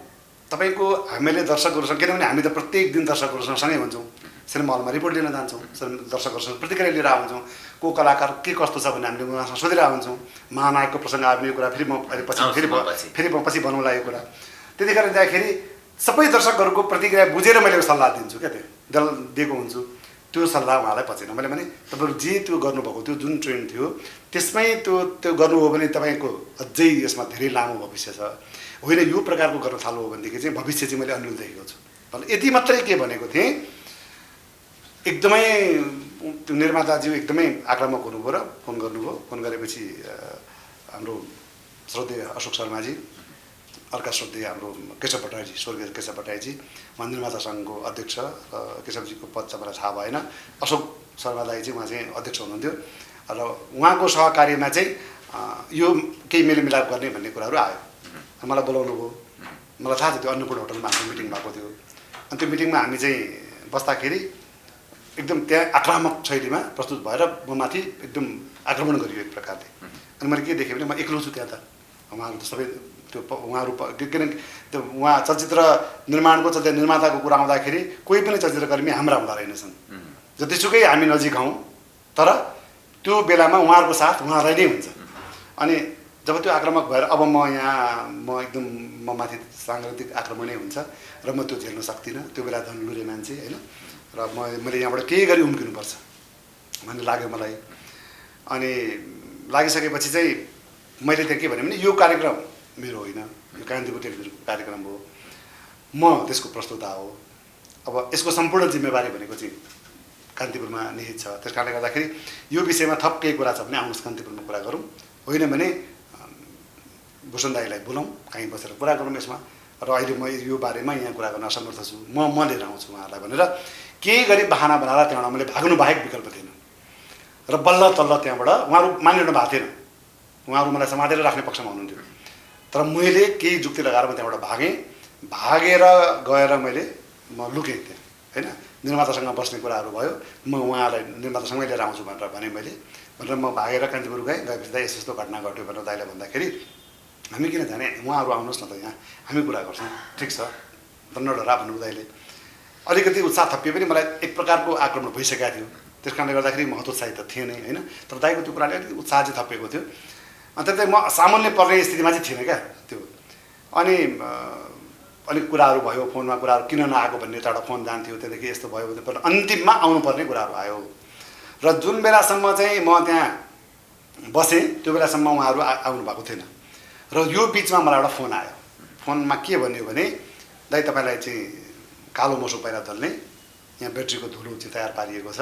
तपाईँको हामीले दर्शकहरूसँग किनभने हामी त प्रत्येक दिन दर्शकहरूसँग सँगै हुन्छौँ सिनेमा हलमा रिपोर्ट लिन जान्छौँ दर्शकहरूसँग प्रतिक्रिया लिएर आउँछौँ को कलाकार के कस्तो छ भने हामीले उहाँसँग सोधिरहेको हुन्छौँ महानायकको प्रसङ्ग आउने कुरा फेरि म अहिले फेरि पछि भनौँला यो कुरा त्यतिखेर जाँदाखेरि सबै दर्शकहरूको प्रतिक्रिया बुझेर मैले सल्लाह दिन्छु क्या त्यो दिएको हुन्छु त्यो सल्लाह उहाँलाई पचेन मैले भने तपाईँहरू जे त्यो गर्नुभएको त्यो जुन ट्रेन्ड थियो त्यसमै त्यो गर्नुभयो भने तपाईँको अझै यसमा धेरै लामो भविष्य छ होइन यो प्रकारको गर्न थाल्नु हो भनेदेखि चाहिँ भविष्य चाहिँ मैले अनुकूल देखेको छु यति मात्रै के भनेको थिएँ एकदमै त्यो निर्माताज्यू एकदमै आक्रामक हुनुभयो र फोन गर्नुभयो फोन गरेपछि हाम्रो श्रद्धेय अशोक शर्माजी अर्का श्रद्धेय हाम्रो केशव भट्टराईजी स्वर्गीय केशव भट्टराईजी उहाँ निर्माता सङ्घको अध्यक्ष केशवजीको पद चाहिँ मलाई थाहा भएन अशोक शर्मा दाई चाहिँ उहाँ चाहिँ अध्यक्ष हुनुहुन्थ्यो र उहाँको सहकार्यमा चाहिँ यो केही मेलमिलाप गर्ने भन्ने कुराहरू आयो मलाई बोलाउनु भयो मलाई थाहा छ त्यो अन्नपूर्ण होटलमा हाम्रो मिटिङ भएको थियो अनि त्यो मिटिङमा हामी चाहिँ बस्दाखेरि एकदम त्यहाँ आक्रामक शैलीमा प्रस्तुत भएर म माथि एकदम आक्रमण गरियो एक प्रकारले अनि मैले के देखेँ भने म एक्लो छु त्यहाँ त उहाँहरू त सबै त्यो उहाँहरू किनकि त्यो उहाँ चलचित्र निर्माणको निर्माताको कुरा आउँदाखेरि कोही पनि चलचित्रकर्मी हाम्रा हुँदा रहेनछन् जतिसुकै हामी नजिक हौँ तर त्यो बेलामा उहाँहरूको साथ उहाँलाई नै हुन्छ अनि जब त्यो आक्रामक भएर अब म एकदम माथि साङ्गीतिक आक्रमणै हुन्छ र म त्यो झेल्न सक्दिनँ, त्यो बेला धनलुरे मान्छे होइन, र मैले यहाँबाट केही गरी उम्किनुपर्छ भन्ने लाग्यो मलाई। अनि लागिसकेपछि चाहिँ मैले त्यहाँ के भने भने यो कार्यक्रम मेरो होइन, यो कान्तिपुर टेलिभिजनको कार्यक्रम हो, म त्यसको प्रस्तुता हो। अब यसको सम्पूर्ण जिम्मेवारी भनेको चाहिँ कान्तिपुरमा निहित छ। त्यस कारणले गर्दाखेरि यो विषयमा थप केही कुरा छ भने आउनुहोस् कान्तिपुरमा कुरा गरौँ, होइन भने भूषण दाईलाई बोलाउँ, कहीँ बसेर कुरा गरौँ यसमा। र अहिले म यो बारेमा यहाँ कुरा गर्न असमर्थ छु, म लिएर आउँछु उहाँहरूलाई भनेर केही गरी बहाना बनाएर त्यहाँबाट मैले भाग्नु बाहेक विकल्प थिएन। र बल्ल तल्ल त्यहाँबाट उहाँहरू मानिरहनु भएको थिएन, उहाँहरू मलाई समातेर राख्ने पक्षमा हुनुहुन्थ्यो। तर मैले केही जुक्ति लगाएर म त्यहाँबाट भागेर गएर म लुकेँ त्यहाँ होइन। निर्मातासँग बस्ने कुराहरू भयो, म उहाँलाई निर्मातासँगै लिएर आउँछु भनेर भनेर म भागेर कान्तिपुर गएपछि दाइ यस्तो घटना घट्यो भनेर दाइलाई भन्दाखेरि हामी किन जाने, उहाँहरू आउनुहोस् न त यहाँ हामी कुरा गर्छौँ, ठिक छ त नडरा भन्नु दाइले। अलिकति उत्साह थपिए पनि मलाई एक प्रकारको आक्रमण भइसकेको थियो, त्यस कारणले गर्दाखेरि म हतोत्साहित त थिएँ नै होइन। तर दाइको त्यो कुराले अलिकति उत्साह चाहिँ थपिएको थियो। अन्त चाहिँ म सामान्य पर्ने स्थितिमा चाहिँ थिइनँ क्या त्यो। अनि अलिक कुराहरू भयो, फोनमा कुराहरू किन नआएको भन्ने एउटा फोन जान्थ्यो, त्यहाँदेखि यस्तो भयो भने अन्तिममा आउनुपर्ने कुराहरू आयो। र जुन बेलासम्म चाहिँ म त्यहाँ बसेँ त्यो बेलासम्म उहाँहरू आउनु भएको थिएन। र यो बिचमा मलाई एउटा फोन आयो। फोनमा के भन्यो भने दाइ तपाईँलाई चाहिँ कालो मोसो पहिला दल्ने यहाँ ब्याट्रीको धुलो चाहिँ तयार पारिएको छ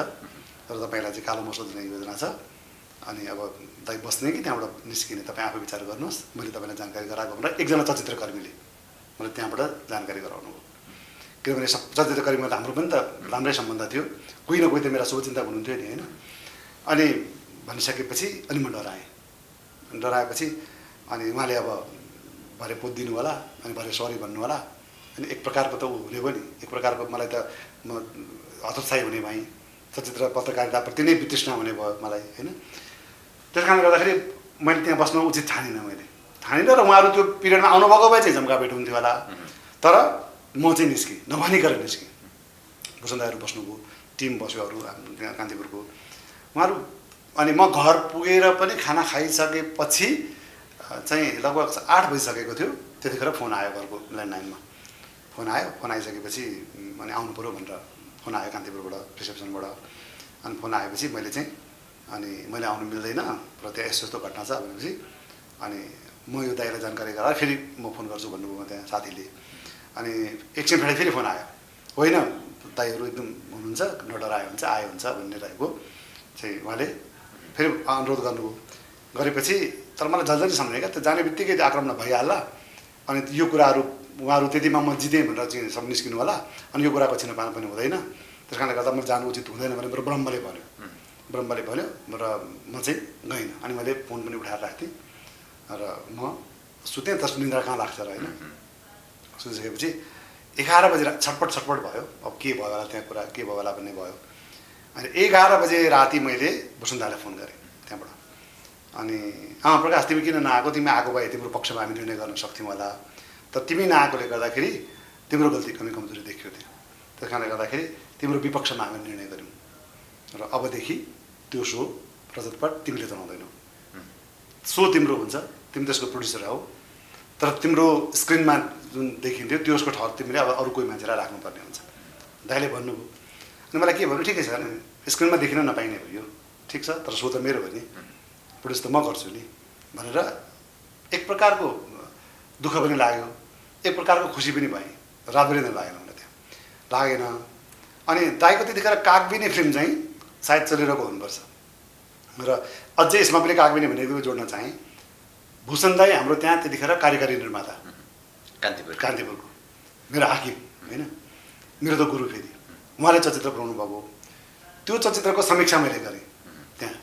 र तपाईँलाई चाहिँ कालो मोसो दिने योजना छ। अनि अब दाइ बस्ने कि त्यहाँबाट निस्किने तपाईँ आफै विचार गर्नुहोस्, मैले तपाईँलाई जानकारी गराएको भनेर एकजना चलचित्रकर्मीले मलाई त्यहाँबाट जानकारी गराउनु हो। किनभने चलचित्रकर्मीमा त हाम्रो पनि त राम्रै सम्बन्ध थियो, कोही न कोही त मेरा शुभचिन्तक हुनुहुन्थ्यो नि होइन। अनि भनिसकेपछि अनि म डराएपछि अनि उहाँले अब भरे पोदिनु होला, अनि भरे सरी भन्नु होला, अनि एक प्रकारको त ऊ हुने भयो नि, एक प्रकारको मलाई त म हतोत्साही हुने भएँ, चलचित्र पत्रकारिताप्रति नै वितृष्णा हुने भयो मलाई होइन। त्यस कारणले गर्दाखेरि मैले त्यहाँ बस्न उचित ठानिनँ र उहाँहरू त्यो पिरियडमा आउनुभएको भए चाहिँ जम्का भेट हुन्थ्यो होला। तर म चाहिँ निस्केँ, नभनिकन निस्केँ। भूषण दाईहरू बस्नुभयो, टिम बस्यो अरू त्यहाँ कान्तिपुरको उहाँहरू। अनि म घर पुगेर पनि खाना खाइसकेपछि चाहिँ लगभग 8 बजिसकेको थियो, त्यतिखेर फोन आयो घरको ल्यान्डलाइनमा। फोन आइसकेपछि अनि आउनु पऱ्यो भनेर फोन आयो कान्तिपुरबाट, रिसेप्सनबाट। अनि फोन आएपछि मैले आउनु मिल्दैन र त्यहाँ यस्तो घटना छ भनेपछि अनि म यो दाइलाई जानकारी गराएर फेरि म फोन गर्छु भन्नुभयो त्यहाँ साथीले। अनि एकछिन फेरि फोन आयो, होइन दाइहरू एकदम हुनुहुन्छ, नडरायो हुन्छ आयो हुन्छ भन्ने टाइपको चाहिँ उहाँले फेरि अनुरोध गर्नुभयो। गरेपछि तर मलाई जल्दी सम्झेँ क्या, त्यो जाने बित्तिकै त्यो आक्रमण भइहाल्ला। अनि यो कुराहरू उहाँहरू त्यतिमा म जितेँ भनेर चाहिँ सब निस्किनु होला, अनि यो कुराको छिनोपानो पनि हुँदैन, त्यस कारणले गर्दा मैले जानु उचित हुँदैन भने मेरो ब्रह्मले भन्यो र म चाहिँ गइनँ। अनि मैले फोन पनि उठाएर राख्थेँ र म सुतेँ। त निन्द्रा कहाँ लाग्छ र होइन। सुतिसकेपछि 11 बजी छटपट भयो, अब के भयो होला त्यहाँ कुरा के भयो होला भन्ने भयो। अनि 11 बजे राति मैले भूषण दाईलाई फोन गरेँ त्यहाँबाट। अनि प्रकाश तिमी किन नआएको, तिमी आएको भए तिम्रो पक्षमा हामी निर्णय गर्न सक्थ्यौँ होला, तर तिमी नआएकोले गर्दाखेरि तिम्रो गल्ती कमजोरी देखियो त्यहाँ। त्यस कारणले गर्दाखेरि तिम्रो विपक्षमा हामी निर्णय गऱ्यौँ र अबदेखि त्यो सो रजतपट तिमीले चलाउँदैनौ, सो तिम्रो हुन्छ, तिमी त्यसको प्रड्युसर हौ, तर तिम्रो स्क्रिनमा जुन देखिन्थ्यो त्यसको ठहर तिमीले अब अरू कोही मान्छेलाई राख्नुपर्ने हुन्छ दाइले भन्नुभयो। अनि मलाई के भन्नु, ठिकै छ स्क्रिनमा देखिन नपाइने भयो, ठिक छ, तर सो त मेरो हो नि, प्रड्युस त म गर्छु नि भनेर एक प्रकारको दुःख पनि लाग्यो, एक प्रकारको खुसी पनि भएँ। रातभरि नै लागेन मलाई त्यहाँ, लागेन। अनि दाइको त्यतिखेर कागबिनी फिल्म चाहिँ सायद चलिरहेको हुनुपर्छ र अझै यसमा पनि कागबिनी भनेको जोड्न चाहेँ। भूषण दाई हाम्रो त्यहाँ त्यतिखेर कार्यकारी निर्माता कान्तिपुरको, मेरो हाकिम होइन, मेरो त गुरु। फेरि उहाँले चलचित्र बनाउनु भएको, त्यो चलचित्रको समीक्षा मैले गरेँ त्यहाँ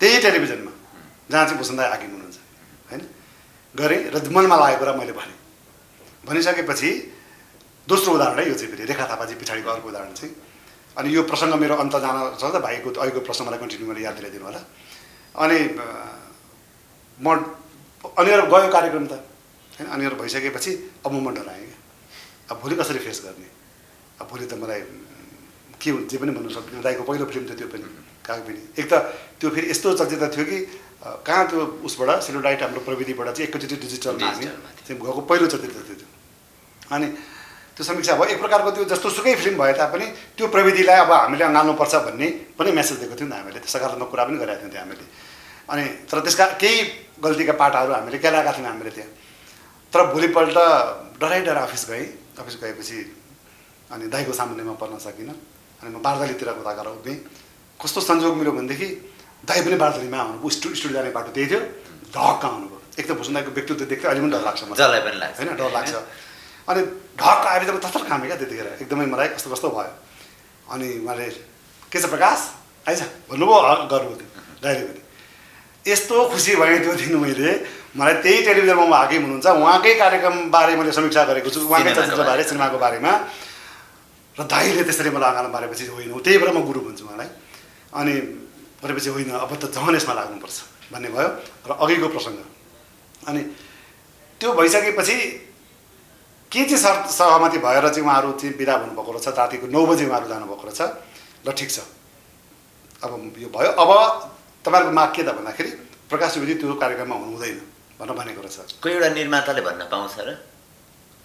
त्यही टेलिभिजनमा जहाँ चाहिँ भूषण दाई हाकिम हुनुहुन्छ होइन, गरेँ र मनमा लागेको कुरा मैले भनिसकेपछि दोस्रो उदाहरण है यो चाहिँ फेरि रेखा थापाजी पछाडिको अर्को उदाहरण चाहिँ। अनि यो प्रसङ्ग मेरो अन्त जान सक्छ, भाइको अहिलेको प्रश्न मलाई कन्टिन्यू गरेर याद दिलाइदिनु होला। अनि म अनिवार्य गयो कार्यक्रम त होइन, अनिवार्य भइसकेपछि अब म डराएँ क्या, अब भोलि कसरी फेस गर्ने। अब भोलि त मलाई के जे पनि भन्नु सक्दिनँ। दाइको पहिलो फिल्म थियो त्यो पनि कागबिनी। एक त त्यो फेरि यस्तो चलचित्र थियो कि कहाँ त्यो उसबाट सेलुलाइट हाम्रो प्रविधिबाट चाहिँ एकैचोटि डिजिटलमा हामी चाहिँ गएको पहिलोचोटि थियो अनि त्यो समीक्षा भयो एक प्रकारको त्यो जस्तो सुकै फिल्म भए तापनि त्यो प्रविधिलाई अब हामीले अँगाल्नुपर्छ भन्ने पनि मेसेज दिएको थियौँ नि हामीले त्यो सकारात्मक कुरा पनि गरेका थियौँ त्यहाँ हामीले अनि तर त्यसका केही गल्तीका पाटाहरू हामीले केलाएका थियौँ हामीले त्यहाँ तर भोलिपल्ट डराइ अफिस गएपछि अनि दाइको सामुन्नेमा पर्न सकिनँ अनि म बारदलीतिर उता गएर उभिएँ कस्तो संयोग मिल्यो भनेदेखि दाइ पनि बारदलीमा आउनुभयो स्टुडियो जाने बाटो त्यही थियो ढक्क आउनुभयो एक त भुसुन दाइको व्यक्तित्व देख्थ्यो अहिले पनि डर लाग्छ मलाई जसलाई पनि लाग्छ होइन डर लाग्छ अनि ढक्क आएर चाहिँ तत्तर कामेँ क्या त्यतिखेर एकदमै मलाई कस्तो कस्तो भयो अनि उहाँले के छ प्रकाश आइज भन्नुभयो गर्नुभयो त्यो दाइले पनि यस्तो खुसी भएँ त्यो दिन मैले मलाई त्यही टेलिभिजनमा म हाकिम हुनुहुन्छ उहाँकै कार्यक्रमबारे मैले समीक्षा गरेको छु उहाँकै चलचित्रबारे सिनेमाको बारेमा र दाइले त्यसरी मलाई अँगालो मारेपछि होइन त्यही भएर म गुरु भन्छु उहाँलाई अनि भनेपछि होइन अब त झन् यसमा लाग्नुपर्छ भन्ने भयो र अघिको प्रसङ्ग अनि त्यो भइसकेपछि के चाहिँ सहमति भएर चाहिँ उहाँहरू चाहिँ बिदा हुनुभएको रहेछ रातिको 9 बजी उहाँहरू जानुभएको रहेछ ल ठिक छ अब यो भयो अब तपाईँहरूको माग के त भन्दाखेरि प्रकाश सुवेदी त्यो कार्यक्रममा हुनु हुँदैन भनेको रहेछ कोही एउटा निर्माताले भन्न पाउँछ र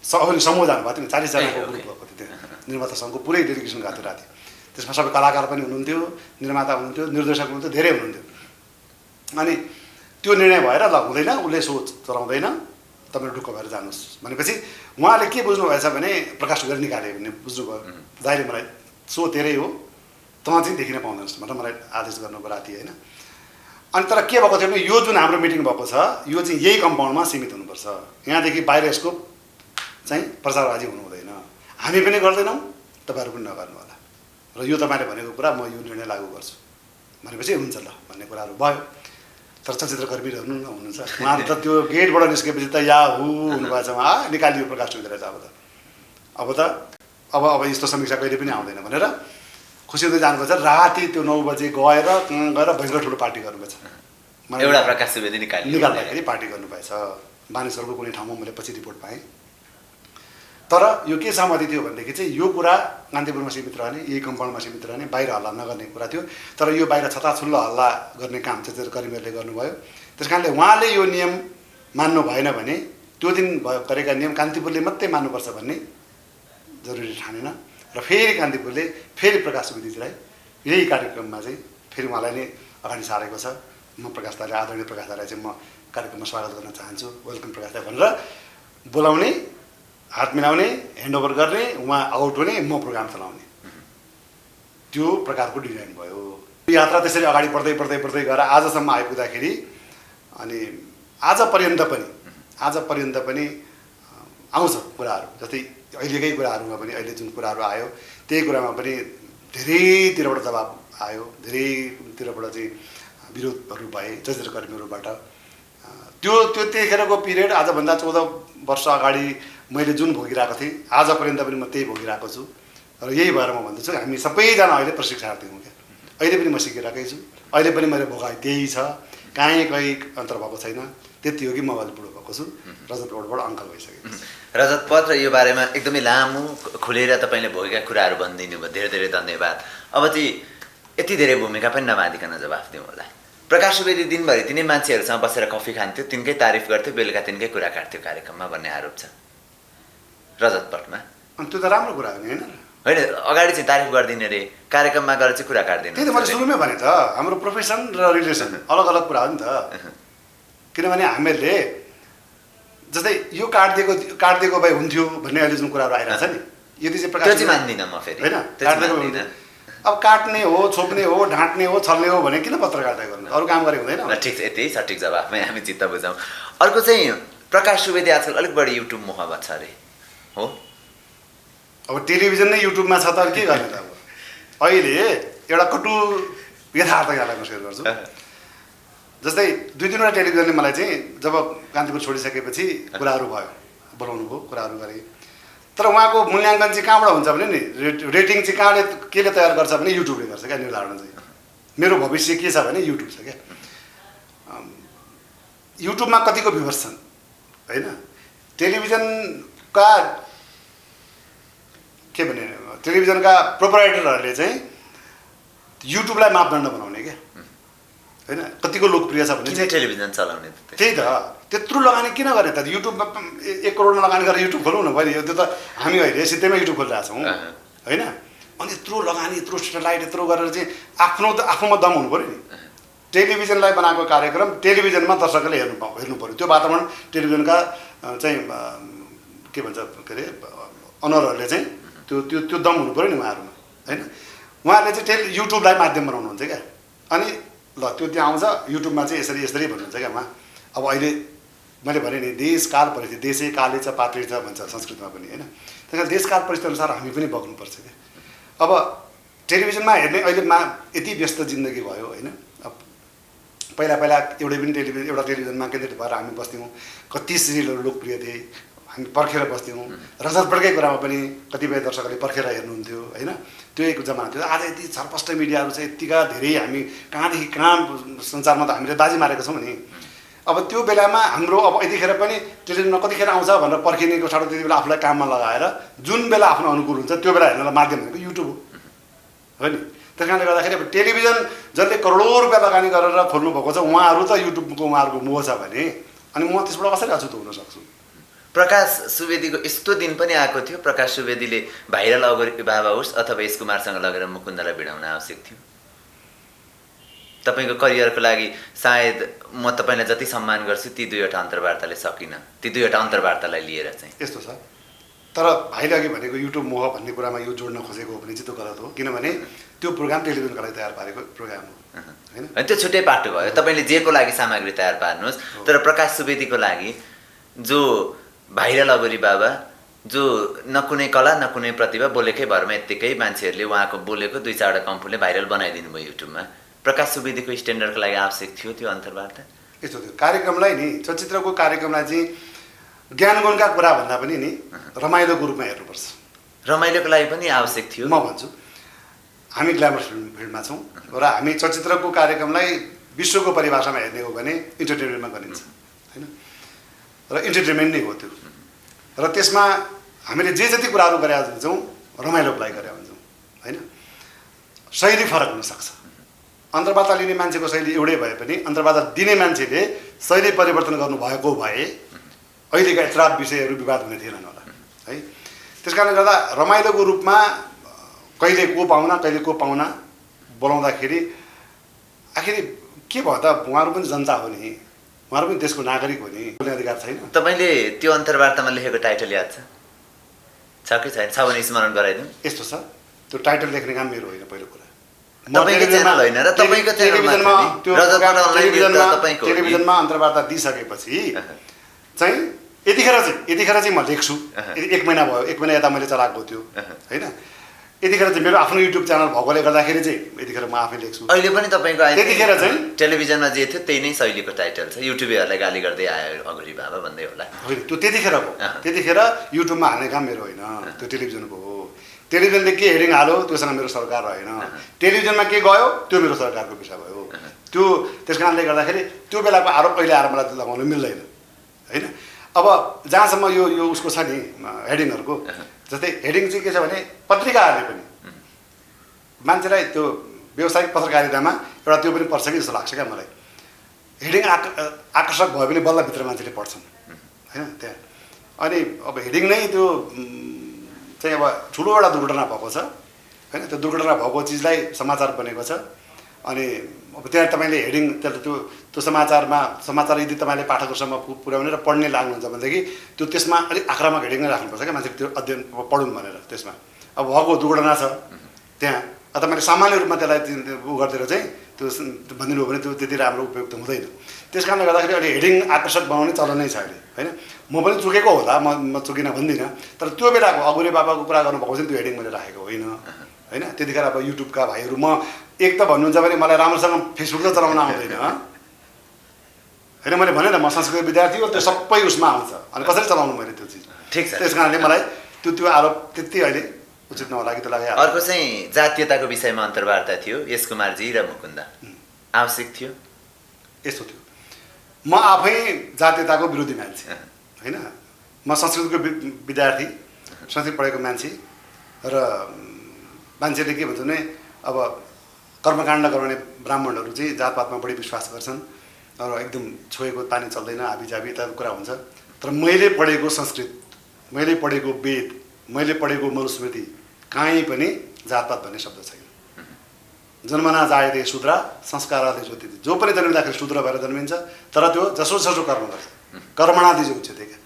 समूह जानुभएको थियो 40 जनाको ग्रुप भएको थियो त्यहाँ निर्माता सङ्घको पुरै डेलिगेसन गएको थियो राति त्यसमा सबै कलाकार पनि हुनुहुन्थ्यो निर्माता हुनुहुन्थ्यो निर्देशक हुनुहुन्थ्यो धेरै हुनुहुन्थ्यो अनि त्यो निर्णय भएर ल हुँदैन उसले सो चलाउँदैन तपाईँहरू ढुक्क भएर जानुहोस् भनेपछि उहाँले के बुझ्नु भएछ भने प्रकाश सुवेदी निकाल्यो भने बुझ्नुभयो दाइले मलाई सो तेरै हो तँ चाहिँ देखिन पाउँदैनस् भनेर मलाई आदेश गर्नुको राति होइन अनि तर के भएको थियो भने यो जुन हाम्रो मिटिङ भएको छ यो चाहिँ यही कम्पाउन्डमा सीमित हुनुपर्छ यहाँदेखि बाहिर यसको चाहिँ प्रचारबाजी हुनु हुँदैन हामी पनि गर्दैनौँ तपाईँहरू पनि नगर्नु होला र यो तपाईँले भनेको कुरा म यो निर्णय लागू गर्छु भनेपछि हुन्छ ल भन्ने कुराहरू भयो तर चलचित्रकर्मीहरू हुनुहुन्छ उहाँहरू त त्यो गेटबाट निस्केपछि त या हु हुनुभएको छ उहाँ निकालियो प्रकाश सुवेदी रहेछ अब यस्तो समीक्षा कहिले पनि आउँदैन भनेर खुसी हुँदै जानुपर्छ राति त्यो 9 बजे गएर भयङ्कर ठुलो पार्टी गर्नुभएछ एउटा प्रकाश सुवेदी निकाल्दाखेरि पार्टी गर्नुभएछ मानिसहरूको कुनै ठाउँमा मैले पछि रिपोर्ट पाएँ तर यो के सहमति थियो भनेदेखि चाहिँ यो कुरा कान्तिपुरमा सीमित रहने यही कम्पाउन्डमा सीमित रहने बाहिर हल्ला नगर्ने कुरा थियो तर यो बाहिर छताछुल्लो हल्ला गर्ने काम चलचित्रकर्मीहरूले गर्नुभयो त्यस कारणले उहाँले यो नियम मान्नु भएन भने त्यो दिन गरेका नियम कान्तिपुरले मात्रै मान्नुपर्छ भन्ने जरुरी ठानेन र फेरि कान्तिपुरले फेरि प्रकाश सुवेदीजीलाई यही कार्यक्रममा चाहिँ फेरि उहाँलाई नै अगाडि सारेको छ म प्रकाश दाइले आदरणीय प्रकाश दाइलाई चाहिँ म कार्यक्रममा स्वागत गर्न चाहन्छु वेलकम प्रकाश दाइ भनेर बोलाउने हात मिलाउने ह्यान्डओभर गर्ने उहाँ आउट हुने म प्रोग्राम चलाउने त्यो प्रकारको डिजाइन भयो यात्रा त्यसरी अगाडि बढ्दै गएर आजसम्म आइपुग्दाखेरि अनि आज पर्यन्त पनि आउँछ कुराहरू जस्तै अहिलेकै कुराहरूमा पनि अहिले जुन कुराहरू आयो त्यही कुरामा पनि धेरैतिरबाट दबाब आयो धेरैतिरबाट चाहिँ विरोधहरू भए चलचित्रकर्मीहरूबाट त्यो त्यतिखेरको पिरियड आजभन्दा 14 वर्ष अगाडि मैले जुन भोगिरहेको थिएँ आज पर्यन्त पनि म त्यही भोगिरहेको छु र यही भएर म भन्दैछु हामी सबैजना अहिले प्रशिक्षार्थी हौँ क्या अहिले पनि म सिकिरहेकै छु अहिले पनि मेरो भोगाइ त्यही छ कहीँ अन्तर भएको छैन त्यति हो कि म अहिले बुढो भएको छु रजत पदबाट अङ्कल भइसकेको रजत पद र यो बारेमा एकदमै लामो खुलेर तपाईँले भोगेका कुराहरू भनिदिनु भयो धेरै धन्यवाद अब चाहिँ यति धेरै भूमिका पनि नबाँधिकन जवाफ दिउँ होला प्रकाश सुवेदी दिनभरि तिनै मान्छेहरूसँग बसेर कफी खान्थ्यो तिनकै तारिफ गर्थ्यो बेलुका तिनकै कुरा काट्थ्यो कार्यक्रममा भन्ने आरोप छ रजत पदमा अनि त्यो त राम्रो कुरा हो नि होइन अगाडि चाहिँ तारिफ गरिदिने रे कार्यक्रममा गएर चाहिँ कुरा काट्दिनु त्यही त मैले सुरुमै भने त हाम्रो प्रोफेसन र रिलेसन अलग कुरा हो नि त किनभने हामीहरूले जस्तै यो काटिदिएको भए हुन्थ्यो भन्ने अहिले जुन कुराहरू आइरहेछ नि यदि चाहिँ प्रकाश मान्दिनँ म फेरि होइन अब काट्ने हो छोप्ने हो ढाँट्ने हो छल्ने हो भने किन पत्रकारिता गर्नु अरू काम गरे हुँदैन ठिक छ यति सठिक जवाफमै हामी चित्त बुझाउँ अर्को चाहिँ प्रकाश सुवेदी आजकल अलिक बढी युट्युब मोहब्बत छ अरे हो अब टेलिभिजन नै युट्युबमा छ त के गर्ने त अब अहिले एउटा कटु यथार्थ यहाँलाई म सेयर गर्छु जस्तै 2-3वटा टेलिभिजनले मलाई चाहिँ जब कान्तिपुर छोडिसकेपछि कुराहरू भयो बोलाउनु भयो कुराहरू गरे तर उहाँको मूल्याङ्कन चाहिँ कहाँबाट हुन्छ भने नि रेटिङ चाहिँ केले तयार गर्छ भने युट्युबले गर्छ क्या निर्धारण चाहिँ मेरो भविष्य के छ भने युट्युब छ क्या युट्युबमा कतिको भ्युवर्स छन् होइन टेलिभिजनका के भने टेलिभिजनका प्रोपराइटरहरूले चाहिँ युट्युबलाई मापदण्ड बनाउने क्या होइन कतिको लोकप्रिय छ भने किन टेलिभिजन चलाउने त त्यही त त्यत्रो लगानी किन गर्ने त युट्युबमा 1 करोडमा लगानी गरेर युट्युब खोलौँ न भयो त्यो त हामी अहिले सिधैमा युट्युब खोलिरहेको छौँ होइन अनि यत्रो लगानी यत्रो सेटेलाइट यत्रो गरेर चाहिँ आफूमा दम हुनु पऱ्यो नि टेलिभिजनलाई बनाएको कार्यक्रम टेलिभिजनमा दर्शकले हेर्नु पऱ्यो त्यो वातावरण टेलिभिजनका चाहिँ के भन्छ के अरे अनरहरूले चाहिँ त्यो दम हुनु पऱ्यो नि उहाँहरूमा होइन उहाँहरूले चाहिँ युट्युबलाई माध्यम बनाउनुहुन्छ क्या अनि ल त्यो त्यहाँ आउँछ युट्युबमा चाहिँ यसरी भन्नुहुन्छ क्या उहाँ अब अहिले मैले भने नि देश काल परिस्थिति देशै काले छ पात्रै छ भन्छ संस्कृतमा पनि होइन त्यही कारण देश काल परिस्थिति अनुसार हामी पनि बग्नुपर्छ क्या अब टेलिभिजनमा हेर्ने अहिलेमा यति व्यस्त जिन्दगी भयो होइन अब पहिला एउटा टेलिभिजनमा केन्द्रित भएर हामी बस्थ्यौँ कति सिरियलहरू लोकप्रिय थिए हामी पर्खेर बस्थ्यौँ रजतपटकै कुरामा पनि कतिपय दर्शकहरूले पर्खेर हेर्नुहुन्थ्यो होइन त्यो एक जमाना थियो आज यति छरपष्ट मिडियाहरू चाहिँ यत्तिका धेरै हामी कहाँदेखि कहाँ संसारमा त हामीले बाजी मारेका छौँ नि अब त्यो बेलामा हाम्रो अब यतिखेर पनि टेलिभिजनमा कतिखेर आउँछ भनेर पर्खिनेको ठाउँ त्यति बेला आफूलाई काममा लगाएर जुन बेला आफ्नो अनुकूल हुन्छ त्यो बेला हेर्नलाई माध्यम भनेको युट्युब हो नि त्यस कारणले गर्दाखेरि अब टेलिभिजन जसले करोडौँ रुपियाँ लगानी गरेर खोल्नु भएको छ उहाँहरू त युट्युबको उहाँहरूको मोह छ भने अनि म त्यसबाट कसरी अछुत हुन सक्छु प्रकाश सुवेदीको यस्तो दिन पनि आएको थियो प्रकाश सुवेदीले भाइरल अगरी बाबा होस् अथवा यस कुमारसँग लगेर मुकुन्दलाई भिडाउन आवश्यक थियो तपाईँको करियरको लागि सायद म तपाईँलाई जति सम्मान गर्छु ती 2वटा अन्तर्वार्ताले सकिनँ ती 2वटा अन्तर्वार्तालाई लिएर चाहिँ यस्तो छ तर भाइले अघि भनेको युट्युब मोह भन्ने कुरामा यो जोड्न खोजेको हो भने चाहिँ त्यो गलत हो किनभने त्यो प्रोग्राम टेलिभिजनका लागि तयार पारेको प्रोग्राम हो होइन त्यो छुट्टै पाटो भयो तपाईँले जेको लागि सामग्री तयार पार्नुहोस् तर प्रकाश सुवेदीको लागि जो भाइरल अगरी बाबा जो न कुनै कला न कुनै प्रतिभा बोलेकै भरमा यत्तिकै मान्छेहरूले उहाँको बोलेको 2-4वटा कम्फुले भाइरल बनाइदिनु भयो युट्युबमा प्रकाश सुवेदीको स्ट्यान्डर्डको लागि आवश्यक थियो त्यो अन्तर्वार्ता यस्तो थियो कार्यक्रमलाई नि चलचित्रको कार्यक्रमलाई चाहिँ ज्ञानगुणका कुरा भन्दा पनि नि रमाइलोको रूपमा हेर्नुपर्छ रमाइलोको लागि पनि आवश्यक थियो म भन्छु हामी ग्ल्यामर फिल्डमा छौँ र हामी चलचित्रको कार्यक्रमलाई विश्वको परिभाषामा हेर्ने हो भने इन्टरटेनमेन्टमा गरिन्छ होइन र इन्टरटेनमेन्ट नै हो त्यो र त्यसमा हामीले जे जति कुराहरू गरेका हुन्छौँ रमाइलोको लागि गरेका हुन्छौँ होइन शैली फरक हुनसक्छ अन्तर्वार्ता लिने मान्छेको शैली एउटै भए पनि अन्तर्वार्ता दिने मान्छेले शैली परिवर्तन गर्नुभएको भए अहिलेका यत्रा विषयहरू विवाद हुने थिएनन् होला है त्यस कारणले गर्दा रमाइलोको रूपमा कहिले को पाहुना बोलाउँदाखेरि आखिर के भयो त उहाँहरू पनि जनता हो नि उहाँहरू पनि देशको नागरिक हो नि बोल्ने अधिकार छैन तपाईँले त्यो अन्तर्वार्तामा लेखेको टाइटल याद छ कि छैन छ भने स्मरण गराइदिउँ यस्तो छ त्यो टाइटल लेख्ने काम मेरो होइन पहिलो कुरा टेलिभिजनमा अन्तर्वार्ता दिइसकेपछि चाहिँ यतिखेर चाहिँ म लेख्छु 1 महिना भयो 1 महिना यता मैले चलाएको थियो होइन यतिखेर चाहिँ मेरो आफ्नो युट्युब च्यानल भएकोले गर्दाखेरि चाहिँ यतिखेर म आफै लेख्छु अहिले पनि तपाईँको त्यतिखेर चाहिँ टेलिभिजनमा जे थियो त्यही नै शैलीको टाइटल छ युट्युबरलाई गाली गर्दै आयो अगरी बाबा भन्दै होला होइन त्यो त्यतिखेर युट्युबमा हाल्ने काम मेरो होइन त्यो टेलिभिजनको हो टेलिभिजनले के हेडिङ हाल्यो त्योसँग मेरो सरकार रहेन टेलिभिजनमा के गयो त्यो मेरो सरकारको विषय भयो त्यो त्यस कारणले गर्दाखेरि त्यो बेलाको आरोप अहिले आएर मलाई लगाउनु मिल्दैन होइन अब जहाँसम्म यो उसको छ नि हेडिङहरूको जस्तै हेडिङ चाहिँ के छ भने पत्रिकाहरूले पनि मान्छेलाई त्यो व्यावसायिक पत्रकारितामा एउटा त्यो पनि पर्छ कि जस्तो लाग्छ क्या मलाई हेडिङ आकर्षक भयो भने बल्ल भित्र मान्छेले पढ्छन् होइन त्यहाँ अनि अब हेडिङ नै त्यो चाहिँ अब ठुलो एउटा दुर्घटना भएको छ होइन त्यो दुर्घटना भएको चिजलाई समाचार बनेको छ अनि अब त्यहाँ तपाईँले हेडिङ त्यो समाचार यदि तपाईँले पाठकहरूसम्म पुर्याउने र पढ्ने लाग्नुहुन्छ भनेदेखि त्यो त्यसमा अलिक आक्रामक हेडिङ नै राख्नुपर्छ क्या मान्छेले त्यो अध्ययन पढुन् भनेर त्यसमा अब भएको दुर्घटना छ त्यहाँ तपाईँले सामान्य रूपमा त्यसलाई उ गरिदिएर चाहिँ त्यो भनिदिनु हो भने त्यो त्यति राम्रो उपयुक्त हुँदैन त्यस कारणले गर्दाखेरि अहिले हेडिङ आकर्षक बनाउने चलन नै छ अहिले होइन म पनि चुकेको होला म चुकिनँ भन्दिनँ तर त्यो बेलाको अगुरे बाबाको कुरा गर्नुभएको चाहिँ त्यो हेडिङ मैले राखेको होइन होइन त्यतिखेर अब युट्युबका भाइहरू म एक त भन्नुहुन्छ भने मलाई राम्रोसँग फेसबुक त चलाउन आउँदैन होइन मैले भने न म संस्कृत विद्यार्थी हो त्यो सबै उसमा आउँछ अनि कसरी चलाउनु मैले त्यो चिज ठिक छ त्यस कारणले मलाई त्यो आरोप त्यति अहिले उचित नहोला कि त्यसलाई अर्को चाहिँ जातीयताको विषयमा अन्तर्वार्ता थियो यस कुमारजी र मुकुन्द आवश्यक थियो यस्तो थियो म आफै जातीयताको विरोधी मान्छे होइन म संस्कृतको विद्यार्थी संस्कृत पढेको मान्छे र मान्छेले के भन्छ भने अब कर्मकाण्ड गर्ने ब्राह्मणहरू चाहिँ जातपातमा बढी विश्वास गर्छन् र एकदम छोएको पानी चल्दैन हाबीजाबी त कुरा हुन्छ। तर मैले पढेको संस्कृत, मैले पढेको वेद, मैले पढेको मनुस्मृति कहीँ पनि जातपात भन्ने शब्द छैन। जन्मना जायते शूद्र संस्कारादि ज्योति, जो पनि जन्मिँदाखेरि शूद्र भएर जन्मिन्छ, तर त्यो जसो कर्म गर्छ, कर्मणादि जो उच्यते क्या,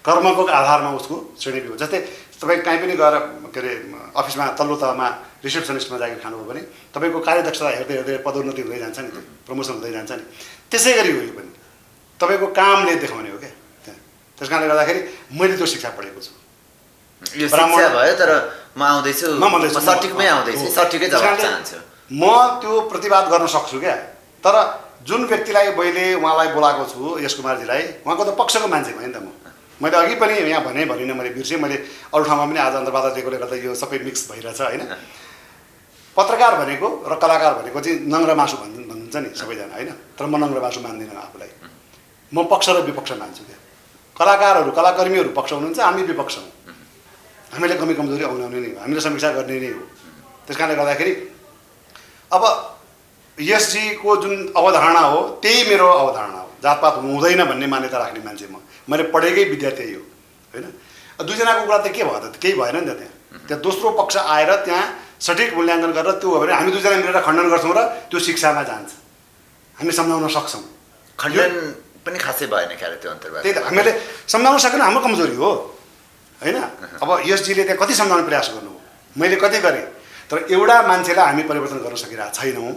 कर्मको आधारमा उसको श्रेणी हो। जस्तै तपाईँ कहीँ पनि गएर के अरे अफिसमा तल्लो तहमा रिसेप्सनिस्टमा जागिर खानुभयो भने तपाईँको कार्यदक्षता हेर्दै हेर्दै पदोन्नति हुँदै जान्छ नि, त्यो प्रमोसन हुँदै जान्छ नि। त्यसै गरी हो यो पनि, तपाईँको कामले देखाउने हो क्या त्यहाँ। त्यस कारणले गर्दाखेरि मैले त्यो शिक्षा पढेको छु। यो शिक्षा भयो, तर म आउँदैछु, म सठिकमै आउँदैछु, सठिकै जवाब चाहन्छु। म त्यो प्रतिवाद गर्न सक्छु क्या। तर जुन व्यक्तिलाई मैले उहाँलाई बोलाएको छु, यश कुमारजीलाई, उहाँको त पक्षको मान्छे भयो नि त। मैले अघि पनि यहाँ भनिनँ, मैले बिर्सेँ, मैले अरू ठाउँमा पनि आज अन्तर्वार्ता दिएकोले गर्दा यो सबै मिक्स भइरहेछ होइन। पत्रकार भनेको र कलाकार भनेको चाहिँ नङ्ग्रा मासु भन्नुहुन्छ नि सबैजना होइन, तर म नङ्ग्रा मासु मान्दिनँ आफूलाई। म पक्ष र विपक्ष मान्छु क्या। कलाकारहरू कलाकर्मीहरू पक्ष हुनुहुन्छ, हामी विपक्ष हौँ। हामीले कमी कमजोरी औलाउने नै हो, हामीले समीक्षा गर्ने नै हो। त्यस कारणले गर्दाखेरि अब यसजीको जुन अवधारणा हो त्यही मेरो अवधारणा हो। जातपात हुँदैन भन्ने मान्यता राख्ने मान्छे मैले पढेकै विद्या त्यही हो होइन। दुईजनाको कुरा त के भयो त, केही भएन नि त। त्यहाँ दोस्रो पक्ष आएर त्यहाँ सठिक मूल्याङ्कन गरेर त्यो हो भने हामी दुईजना मिलेर खण्डन गर्छौँ र त्यो शिक्षामा जान्छ, हामी सम्झाउन सक्छौँ। खण्डन पनि खासै भएन क्या त्यो अन्तर्वार्ता। त्यही त, हामीले सम्झाउन सकेन, हाम्रो कमजोरी हो होइन। अब यसजीले त्यहाँ कति सम्झाउने प्रयास गर्नुभयो, मैले कति गरेँ, तर एउटा मान्छेलाई हामी परिवर्तन गर्न सकिरहेको छैनौँ।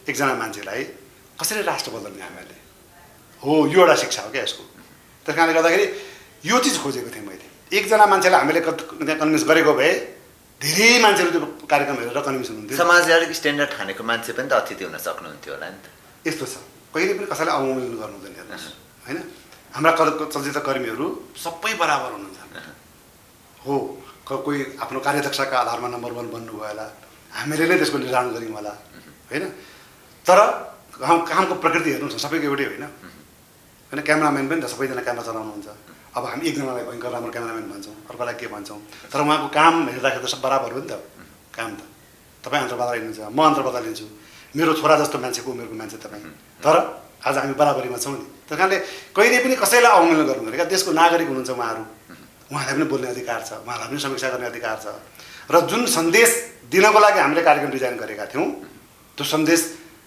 एकजना मान्छेलाई कसरी राष्ट्र बदल्ने हामीले हो, यो एउटा शिक्षा हो क्या यसको। त्यस कारणले गर्दाखेरि यो चिज खोजेको थिएँ मैले। एकजना मान्छेलाई हामीले त्यहाँ कन्भिन्स गरेको भए धेरै मान्छेहरू त्यो कार्यक्रम हेरेर कन्भिन्स हुनुहुन्थ्यो। समाजले अलिक स्ट्यान्डर्ड ठानेको मान्छे पनि त अतिथि हुन सक्नुहुन्थ्यो होला नि त। यस्तो छ, कहिले पनि कसैलाई अवमूल्यन गर्नु हुँदैन हेर्नुहोस् होइन। हाम्रा चलचित्र कर्मीहरू सबै बराबर हुनुहुन्छ हो। कोही आफ्नो कार्यदक्षताका आधारमा नम्बर 1 बन्नुभयो होला, हामीले नै त्यसको निर्धारण गऱ्यौँ होला होइन। तर कामको प्रकृति हेर्नुहोस् न, सबैको एउटै होइन होइन। क्यामेराम्यान पनि त सबैजना क्यामेरा चलाउनुहुन्छ। अब हामी एकजनालाई भयङ्कर राम्रो क्यामेराम्यान भन्छौँ, अर्कोलाई के भन्छौँ, तर उहाँको काम हेर्दाखेरि त सब बराबर हो नि त काम त। तपाईँ अन्तर्वार्ता लिनुहुन्छ, म अन्तर्वार्ता लिन्छु, मेरो छोरा जस्तो मान्छेको उमेरको मान्छे तपाईँ, तर आज हामी बराबरीमा छौँ नि। त्यस कारणले कहिले पनि कसैलाई अवमूल्यन गर्नु हुँदैन क्या। देशको नागरिक हुनुहुन्छ उहाँहरू, उहाँलाई पनि बोल्ने अधिकार छ, उहाँलाई पनि समीक्षा गर्ने अधिकार छ। र जुन सन्देश दिनको लागि हामीले कार्यक्रम डिजाइन गरेका थियौँ त्यो सन्देश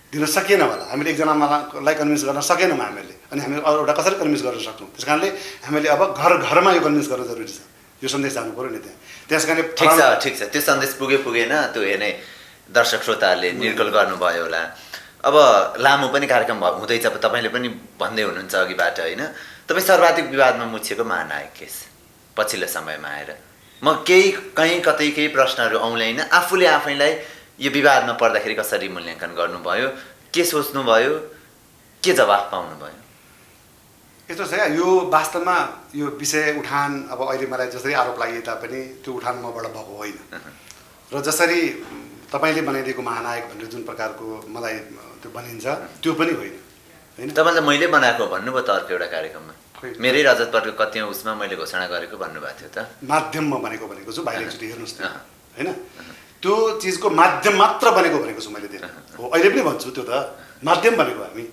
दिन सकिएन होला, हामीले एकजनालाई कन्भिन्स गर्न सकेनौँ हामीले, अनि हामी अरू एउटा कसरी कन्भिन्स गर्न सक्छौँ। त्यस कारणले हामीले अब घर घरमा यो कन्भिन्स गर्न जरुरी छ, यो सन्देश जानु पऱ्यो नि त्यहाँ। त्यस कारणले ठिक छ, त्यो सन्देश पुगेन त्यो हेर्ने दर्शक श्रोताहरूले निर्गल गर्नुभयो होला। अब लामो पनि कार्यक्रम हुँदैछ, तपाईँले पनि भन्दै हुनुहुन्छ अघिबाट होइन। तपाईँ सर्वाधिक विवादमा मुछिएको महानायक केस पछिल्लो समयमा आएर म कहीँ कतै केही प्रश्नहरू औँल्याइन, आफूले आफैलाई यो विवादमा पर्दाखेरि कसरी मूल्याङ्कन गर्नुभयो, के सोच्नुभयो, के जवाफ पाउनुभयो? यस्तो छ क्या, यो वास्तवमा यो विषय उठान अब अहिले मलाई जसरी आरोप लागिए तापनि त्यो उठान मबाट भएको होइन। र जसरी तपाईँले बनाइदिएको महानायक भनेर जुन प्रकारको मलाई त्यो बनिन्छ त्यो पनि होइन होइन। तपाईँलाई मैले बनाएको भन्नुभयो त अर्को एउटा कार्यक्रममा, मेरै रजत पटको कतिौँ उसमा मैले घोषणा गरेको भन्नुभएको थियो त। माध्यममा भनेको छु, भाइले एकचोटि हेर्नुहोस् न होइन। त्यो चिजको माध्यम मात्र बनेको भनेको छु मैले त्यहाँ हो, अहिले पनि भन्छु त्यो त माध्यम बनेको हामी।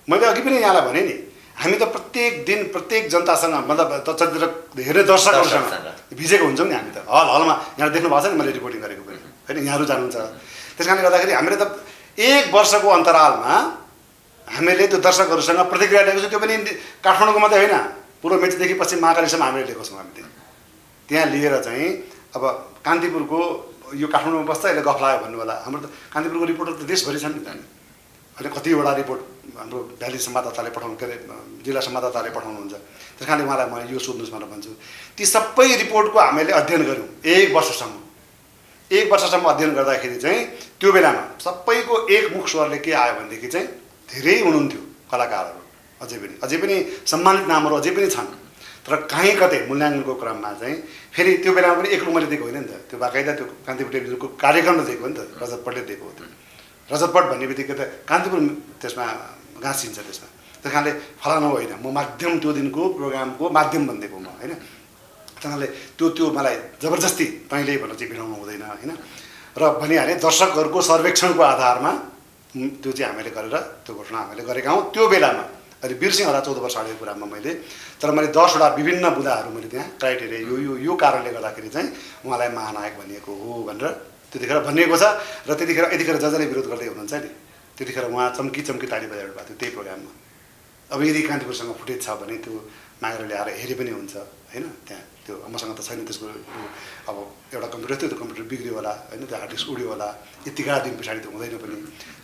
मैले अघि पनि यहाँलाई भने नि, हामी त प्रत्येक दिन प्रत्येक जनतासँग मतलब चलचित्र हेर्ने दर्शकहरूसँग भिजेको हुन्छौँ नि हामी त। हलमा यहाँ देख्नु भएको छ नि मैले रिपोर्टिङ गरेको पनि होइन, यहाँहरू जानुहुन्छ। त्यस कारणले गर्दाखेरि हामीले त 1 वर्षको अन्तरालमा हामीले त्यो दर्शकहरूसँग प्रतिक्रिया लिएको छौँ। त्यो पनि काठमाडौँको मात्रै होइन, पूर्व मेचीदेखि पश्चिम महाकालीसम्म हामीले लिएको छौँ हामी त्यहाँ लिएर चाहिँ। अब कान्तिपुरको यो काठमाडौँमा बस्छ यसले गफ लाग्यो भन्नु होला, हाम्रो त कान्तिपुरको रिपोर्टर त देशभरि छन् नि त होइन। कतिवटा रिपोर्ट हाम्रो भ्याली संवाददाताले पठाउनु, के अरे जिल्ला संवाददाताले पठाउनुहुन्छ। त्यस कारणले उहाँलाई म यो सोध्नुहोस् भनेर भन्छु, ती सबै रिपोर्टको हामीले अध्ययन गऱ्यौँ 1 वर्षसम्म। 1 वर्षसम्म अध्ययन गर्दाखेरि चाहिँ त्यो बेलामा सबैको एकमुख स्वरले के आयो भनेदेखि चाहिँ धेरै हुनुहुन्थ्यो कलाकारहरू, अझै पनि सम्मानित नामहरू अझै पनि छन्। तर कहीँ कतै मूल्याङ्कनको क्रममा चाहिँ फेरि त्यो बेलामा पनि एक्लो मैले दिएको होइन नि त, त्यो बाकाइदा त्यो कान्तिपुर टेलिभिजनको कार्यक्रम दिएको हो नि त, रजत पटले दिएको हो। त्यो रजत पट भन्ने बित्तिकै त कान्तिपुर त्यसमा गाँसिन्छ त्यसमा। त्यस कारणले फलानु होइन, म माध्यम त्यो दिनको प्रोग्रामको माध्यम भनिदिएको म होइन। त्यस कारणले त्यो मलाई जबरजस्ती तैँले भनेर चाहिँ भिडाउनु हुँदैन होइन। र भनिहालेँ दर्शकहरूको सर्वेक्षणको आधारमा त्यो चाहिँ हामीले गरेर त्यो घोषणा हामीले गरेका हौँ। त्यो बेलामा अहिले वीरसिंह होला 14 वर्ष अगाडिको कुरामा मैले, तर मैले 10वटा विभिन्न बुँदाहरू मैले त्यहाँ क्राइटेरिया यो कारणले गर्दाखेरि चाहिँ उहाँलाई महानायक भनिएको हो भनेर त्यतिखेर भनिएको छ। र यतिखेर जसले विरोध गर्दै हुनुहुन्छ नि त्यतिखेर उहाँ चम्की ताली बजाइरहनु भएको थियो त्यही प्रोग्राममा। अब यदि कान्तिपुरसँग फुटेज छ भने त्यो मागेर ल्याएर हेरे पनि हुन्छ होइन। त्यहाँ त्यो मसँग त छैन त्यसको अब एउटा कम्प्युटर थियो, त्यो कम्प्युटर बिग्रियो होला होइन, त्यो हार्ड डिस्क उड्यो होला, यतिका दिन पछाडि त हुँदैन पनि।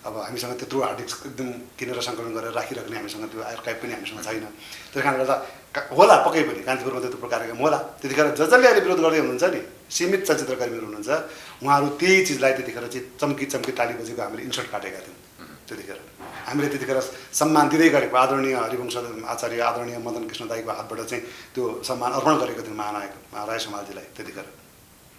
अब हामीसँग त्यत्रो हार्ड डिस्क एकदम किनेर सङ्कलन गरेर राखिराख्ने हामीसँग त्यो आर्काइभ पनि हामीसँग छैन। त्यस कारणले गर्दा होला पक्कै पनि कान्तिपुरमा त्यत्रो कार्यक्रम होला। त्यतिखेर जसले अहिले विरोध गर्दै हुनुहुन्छ नि सीमित चलचित्रकर्मीहरू हुनुहुन्छ, उहाँहरू त्यही चिजलाई त्यतिखेर चाहिँ चम्की ताली बजेको हामीले इन्सर्ट काटेका थियौँ। त्यतिखेर हामीले त्यतिखेर सम्मान दिँदै गरेको आदरणीय हरिवंश आचार्य आदरणीय मदन कृष्ण दाईको हातबाट चाहिँ त्यो सम्मान अर्पण गरेको थियौँ महानायक राय समाजजीलाई त्यतिखेर।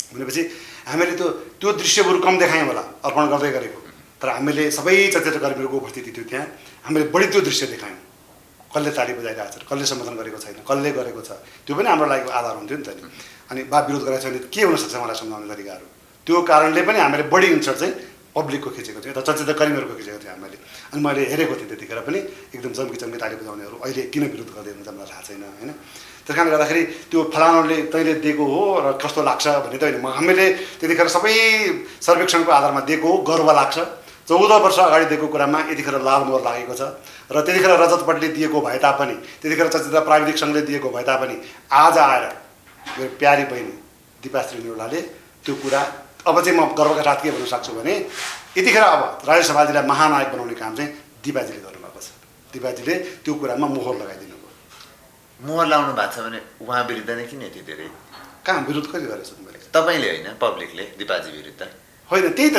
भनेपछि हामीले त्यो दृश्य बरु कम देखायौँ होला अर्पण गर्दै गरेको, तर हामीले सबै चलचित्रकर्मीहरूको उपस्थिति थियो त्यहाँ, हामीले बढी त्यो दृश्य देखायौँ। कसले ताली बजाइरहेको छ, कसले सम्बोधन गरेको छैन, कसले गरेको छ, त्यो पनि हाम्रो लागि आधार हुन्थ्यो नि त नि। अनि विरोध गरेको छैन के हुनसक्छ मलाई सम्झाउने तरिकाहरू, त्यो कारणले पनि हामीले बढी इन्सर्ट चाहिँ पब्लिकको खिचेको थियो, चलचित्रकर्मीहरूको खिचेको थियो हामीले। अनि मैले हेरेको थिएँ त्यतिखेर पनि एकदम चम्की ताली बजाउनेहरू अहिले किन विरोध गर्दै हुनुहुन्छ मलाई थाहा छैन होइन। त्यस कारणले गर्दाखेरि त्यो फलानाले तैँले दिएको हो र कस्तो लाग्छ भन्ने त होइन, हामीले त्यतिखेर सबै सर्वेक्षणको आधारमा दिएको हो, गर्व लाग्छ। 14 वर्ष अगाडि दिएको कुरामा यतिखेर लाल मोहर लागेको छ र त्यतिखेर रजत पटले दिएको भए तापनि, त्यतिखेर चलचित्र प्राविधिक सङ्घले दिएको भए तापनि आज आएर मेरो प्यारी बहिनी दिपाश्री निरौलाले त्यो कुरा अब चाहिँ म गर्वका साथ के भन्न सक्छु भने यतिखेर अब राय समाजलाई महानायक बनाउने काम चाहिँ दिपाजीले गर्नुभएको छ। दिपाजीले त्यो कुरामा मोहर लगाइदिनु भयो। मोहर लाउनु भएको छ भने उहाँ विरुद्ध नै किन यति धेरै? कहाँ विरोध कहिले गरेको छु मैले? तपाईँले होइन, पब्लिकले दिपाजी विरुद्ध होइन। त्यही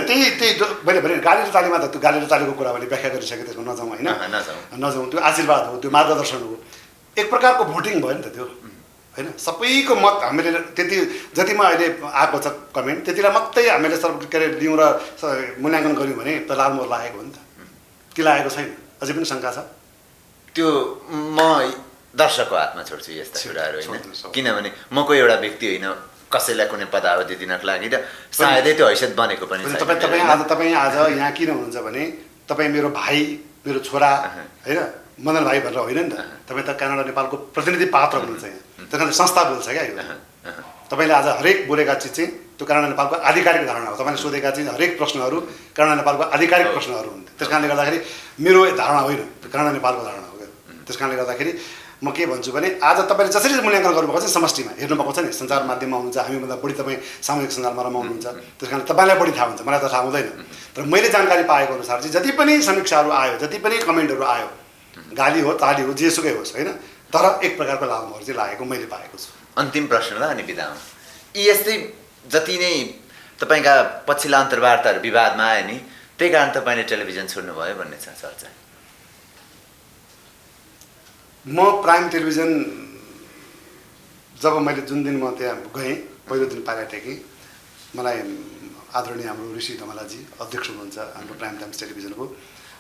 मैले भने गाली र तालीमा त त्यो गाली र तालीको कुरा मैले व्याख्या गरिसकेँ, त्यसमा नजाउँ होइन, नजाउँ। त्यो आशीर्वाद हो, त्यो मार्गदर्शन हो, एक प्रकारको भोटिङ भयो नि त त्यो होइन। सबैको मत हामीले त्यति जतिमा अहिले आएको छ कमेन्ट त्यतिलाई मात्रै हामीले के अरे लियौँ र मूल्याङ्कन गऱ्यौँ भने त लाल मोहर लागेको हो नि त, के लागेको छैन अझै पनि शङ्का छ। त्यो म दर्शकको हातमा छोड्छु यस्ता कुराहरू होइन, किनभने म कोही एउटा व्यक्ति होइन कसैलाई कुनै पदावधि दिनको लागि र सायदै त्यो हैसियत बनेको पनि छैन। तपाईँ आज यहाँ किन हुनुहुन्छ भने तपाईँ मेरो भाइ, मेरो छोरा होइन, मदन भाइ भनेर होइन नि त, तपाईँ त कानाडा नेपालको प्रतिनिधि पात्र हुनुहुन्छ यहाँ। त्यस कारणले संस्था बोल्छ क्या यो। तपाईँले आज हरेक बोलेका चिज चाहिँ त्यो कानाडा नेपालको आधिकारिक धारणा हो। तपाईँले सोधेका चाहिँ हरेक प्रश्नहरू कानाडा नेपालको आधिकारिक प्रश्नहरू हुन्। त्यस कारणले गर्दाखेरि मेरो धारणा होइन, त्यो कानाडा नेपालको धारणा हो। त्यस कारणले गर्दाखेरि म के भन्छु भने आज तपाईँले जसरी मूल्याङ्कन गर्नुभएको छ समष्टिमा हेर्नुभएको छ नि, सञ्चार माध्यममा हुनुहुन्छ, हामीभन्दा बढी तपाईँ सामूहिक सञ्जालमा रमाउनुहुन्छ, त्यस कारण तपाईँलाई बढी थाहा हुन्छ, मलाई त थाहा हुँदैन। तर मैले जानकारी पाएको अनुसार चाहिँ जति पनि समीक्षाहरू आयो, जति पनि कमेन्टहरू आयो, गाली हो ताली हो जेसुकै होस् होइन, तर एक प्रकारको लाल मोहर चाहिँ लागेको मैले पाएको छु। अन्तिम प्रश्नलाई अनि बिदा हुँ। यी यस्तै जति नै तपाईँका पछिल्ला अन्तर्वार्ताहरू विवादमा आयो नि, त्यही कारण तपाईँले टेलिभिजन छोड्नुभयो भन्ने छ चर्चा। म प्राइम टेलिभिजन जब मैले जुन दिन म त्यहाँ गएँ पहिलो दिन पारा टेकेँ, मलाई आदरणीय हाम्रो ऋषि धमलाजी अध्यक्ष हुनुहुन्छ हाम्रो प्राइम टाइम्स टेलिभिजनको,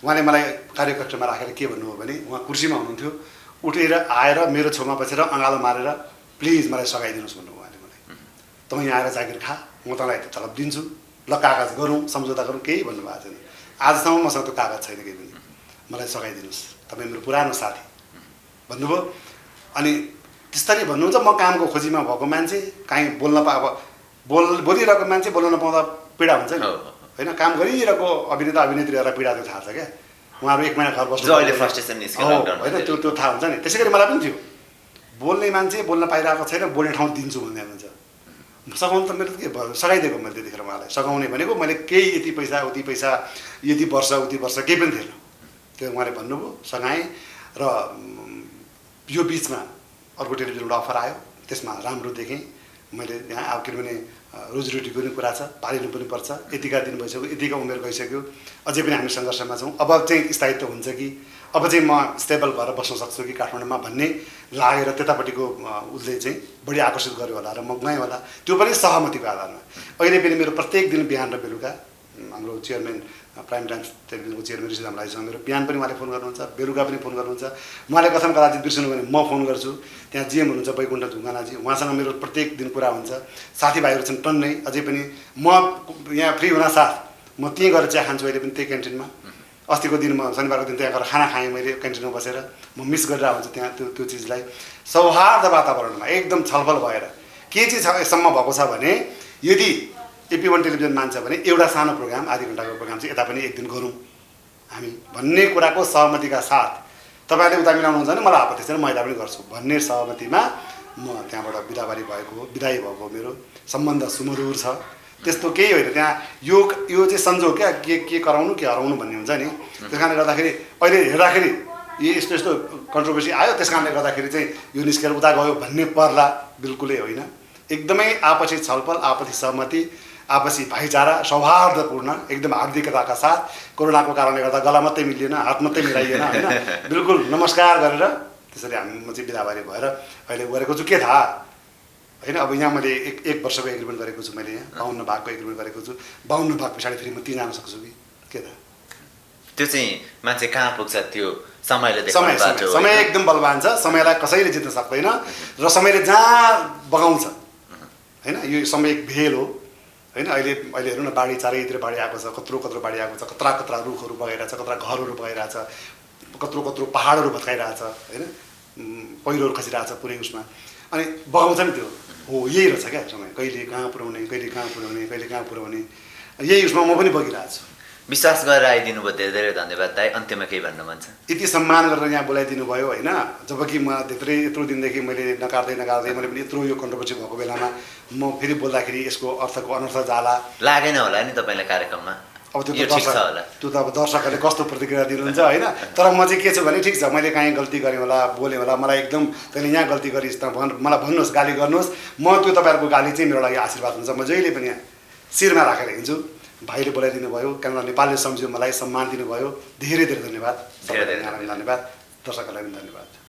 उहाँले मलाई कार्यकक्षमा राखेर के भन्नुभयो भने उहाँ कुर्सीमा हुनुहुन्थ्यो, उठेर आएर मेरो छेउमा बसेर अँगालो मारेर प्लिज मलाई सघाइदिनुहोस् भन्नुभयो उहाँले मलाई। तँ यहाँ आएर जागिर खा, म तँलाई तलब दिन्छु, ल कागज गरौँ सम्झौता गरौँ, केही भन्नुभएको छैन। आजसम्म मसँग त्यो कागज छैन केही पनि, मलाई सघाइदिनुहोस्, तपाईँ मेरो पुरानो साथी भन्नुभयो। अनि त्यसरी भन्नुहुन्छ, म कामको खोजीमा भएको मान्छे, काहीँ बोल्न बोलिरहेको मान्छे बोल्न नपाउँदा पीडा हुन्छ नि होइन। काम गरिरहेको अभिनेता अभिनेत्रीहरूलाई पीडा त्यो थाहा छ क्या, उहाँहरू एक महिना घर बस्नु होइन, त्यो थाहा हुन्छ नि। त्यसै गरी मलाई पनि थियो, बोल्ने मान्छे बोल्न पाइरहेको छैन, बोल्ने ठाउँ दिन्छु भन्ने हुन्छ। सघाउनु त मेरो के भयो, सघाइदिएको मैले त्यतिखेर उहाँलाई। सघाउने भनेको मैले केही यति पैसा उति पैसा यति वर्ष उति वर्ष केही पनि थिएन, त्यो उहाँले भन्नुभयो, सघाएँ। र यो बिचमा अर्को टेलिभिजनबाट अफर आयो, त्यसमा राम्रो देखेँ मैले। यहाँ अब किनभने रोजीरोटीको पनि कुरा छ, पालिनु पनि पर्छ, यतिका दिन भइसक्यो, यतिका उमेर गइसक्यो, अझै पनि हामी सङ्घर्षमा छौँ। अब चाहिँ स्थायित्व हुन्छ कि अब चाहिँ म स्टेबल भएर बस्न सक्छु कि काठमाडौँमा भन्ने लागेर त्यतापट्टिको उसले चाहिँ बढी आकर्षित गर्यो होला र म गएँ होला, त्यो पनि सहमतिको आधारमा। अहिले पनि मेरो प्रत्येक दिन बिहान र बेलुका हाम्रो चेयरम्यान प्राइम टाइम्स टेलिभिजनको चेयरम्यान ऋषिराम राईसँग मेरो बिहान पनि उहाँले फोन गर्नुहुन्छ, बेलुका पनि फोन गर्नुहुन्छ। उहाँले कथम कदाचित बिर्सनु भने म फोन गर्छु। त्यहाँ जिएम हुनुहुन्छ वैकुण्ठ ढुङ्गानाजी, उहाँसँग मेरो प्रत्येक दिन कुरा हुन्छ। साथीभाइहरू छन् टन्नै, अझै पनि म यहाँ फ्री हुन साथ म त्यहीँ गएर चिया खान्छु अहिले पनि त्यही क्यान्टिनमा। अस्तिको दिन म शनिबारको दिन त्यहाँ गएर खाना खाएँ मैले क्यान्टिनमा बसेर। म मिस गरिरहेको हुन्छु त्यहाँ त्यो चिजलाई। सौहार्द वातावरणमा एकदम छलफल भएर के चाहिँ सम्म भएको छ भने यदि AP1 टेलिभिजन मान्छ भने एउटा सानो प्रोग्राम, आधी घन्टाको प्रोग्राम चाहिँ यता पनि एक दिन गरौँ हामी भन्ने कुराको सहमतिका साथ तपाईँहरूले उता मिलाउनुहुन्छ भने मलाई आपत्ति छैन, म यता पनि गर्छु भन्ने सहमतिमा म त्यहाँबाट विदाई भएको मेरो सम्बन्ध सुमधुर छ। त्यस्तो केही होइन त्यहाँ। यो चाहिँ संजोग क्या, के कराउनु के हराउनु भन्ने हुन्छ नि। त्यस कारणले गर्दाखेरि अहिले हेर्दाखेरि यस्तो यस्तो कन्ट्रोभर्सी आयो, त्यस कारणले गर्दाखेरि चाहिँ यो निस्केर उता गयो भन्ने पर्ला, बिल्कुलै होइन। एकदमै आपसी छलफल, आपसी सहमति, आपसी भाइचारा, सौहार्दपूर्ण, एकदम हार्दिकताका साथ। कोरोनाको कारणले गर्दा गला मात्रै मिलिएन, हात मात्रै मिलाइएन होइन, बिल्कुल नमस्कार गरेर त्यसरी म चाहिँ बिदाबारी भएर अहिले गरेको छु। के थाहा होइन, अब यहाँ मैले एक वर्षको एग्रिमेन्ट गरेको छु, मैले यहाँ 52 भागको एग्रिमेन्ट गरेको छु। 52 भाग पछाडि फेरि म 3 जान सक्छु कि के थाहा। त्यो चाहिँ मान्छे कहाँ पुग्छ त्यो समयले देखाउने बाटो हो। समय एकदम बलवान छ, समयलाई कसैले जित्न सक्दैन र समयले जहाँ बगाउँछ होइन। यो समय एक भेल हो होइन। अहिले हेर्नु न, बाढी चारैतिर बाढी आएको छ, कत्रो बाढी आएको छ, कत्रा रुखहरू बगाइरहेछ, कत्रा घरहरू बगाइरहेछ, कत्रो पहाडहरू भत्काइरहेछ होइन, पहिरोहरू खसिरहेछ पुरै उसमा। अनि बगाउँछ नि त्यो हो, यही रहेछ क्या समय। कहिले कहाँ पुर्याउने, यही उसमा म पनि बगिरहेको छु। विश्वास गरेर आइदिनु भयो, धेरै धेरै धन्यवाद दाइ। अन्त्यमा केही भन्न मन छ? यति सम्मान गरेर यहाँ बोलाइदिनु भयो होइन। जबकि म यत्रो दिनदेखि मैले नकार्दै मैले पनि यत्रो यो कन्ट्रोभर्सी भएको बेलामा म फेरि बोल्दाखेरि यसको अनर्थ जाला लागेन होला नि तपाईँलाई कार्यक्रममा? अब त्यो त अब दर्शकहरूले कस्तो प्रतिक्रिया दिनुहुन्छ होइन। तर म चाहिँ के छु भने ठिक छ, मैले कहीँ गल्ती गरेँ होला, बोलेँ होला, मलाई एकदम तैँले यहाँ गल्ती गरिस् त मलाई भन्नुहोस्, गाली गर्नुहोस्। म त्यो तपाईँहरूको गाली चाहिँ मेरो लागि आशीर्वाद हुन्छ। म जहिले पनि यहाँ शिरमा राखेर हिँड्छु। भाइले बोलाइदिनु भयो, कारणले नेपालले सम्झ्यो, मलाई सम्मान दिनुभयो, धेरै धेरै धन्यवाद। धेरै धेरै धन्यवाद, दर्शकहरूलाई पनि धन्यवाद।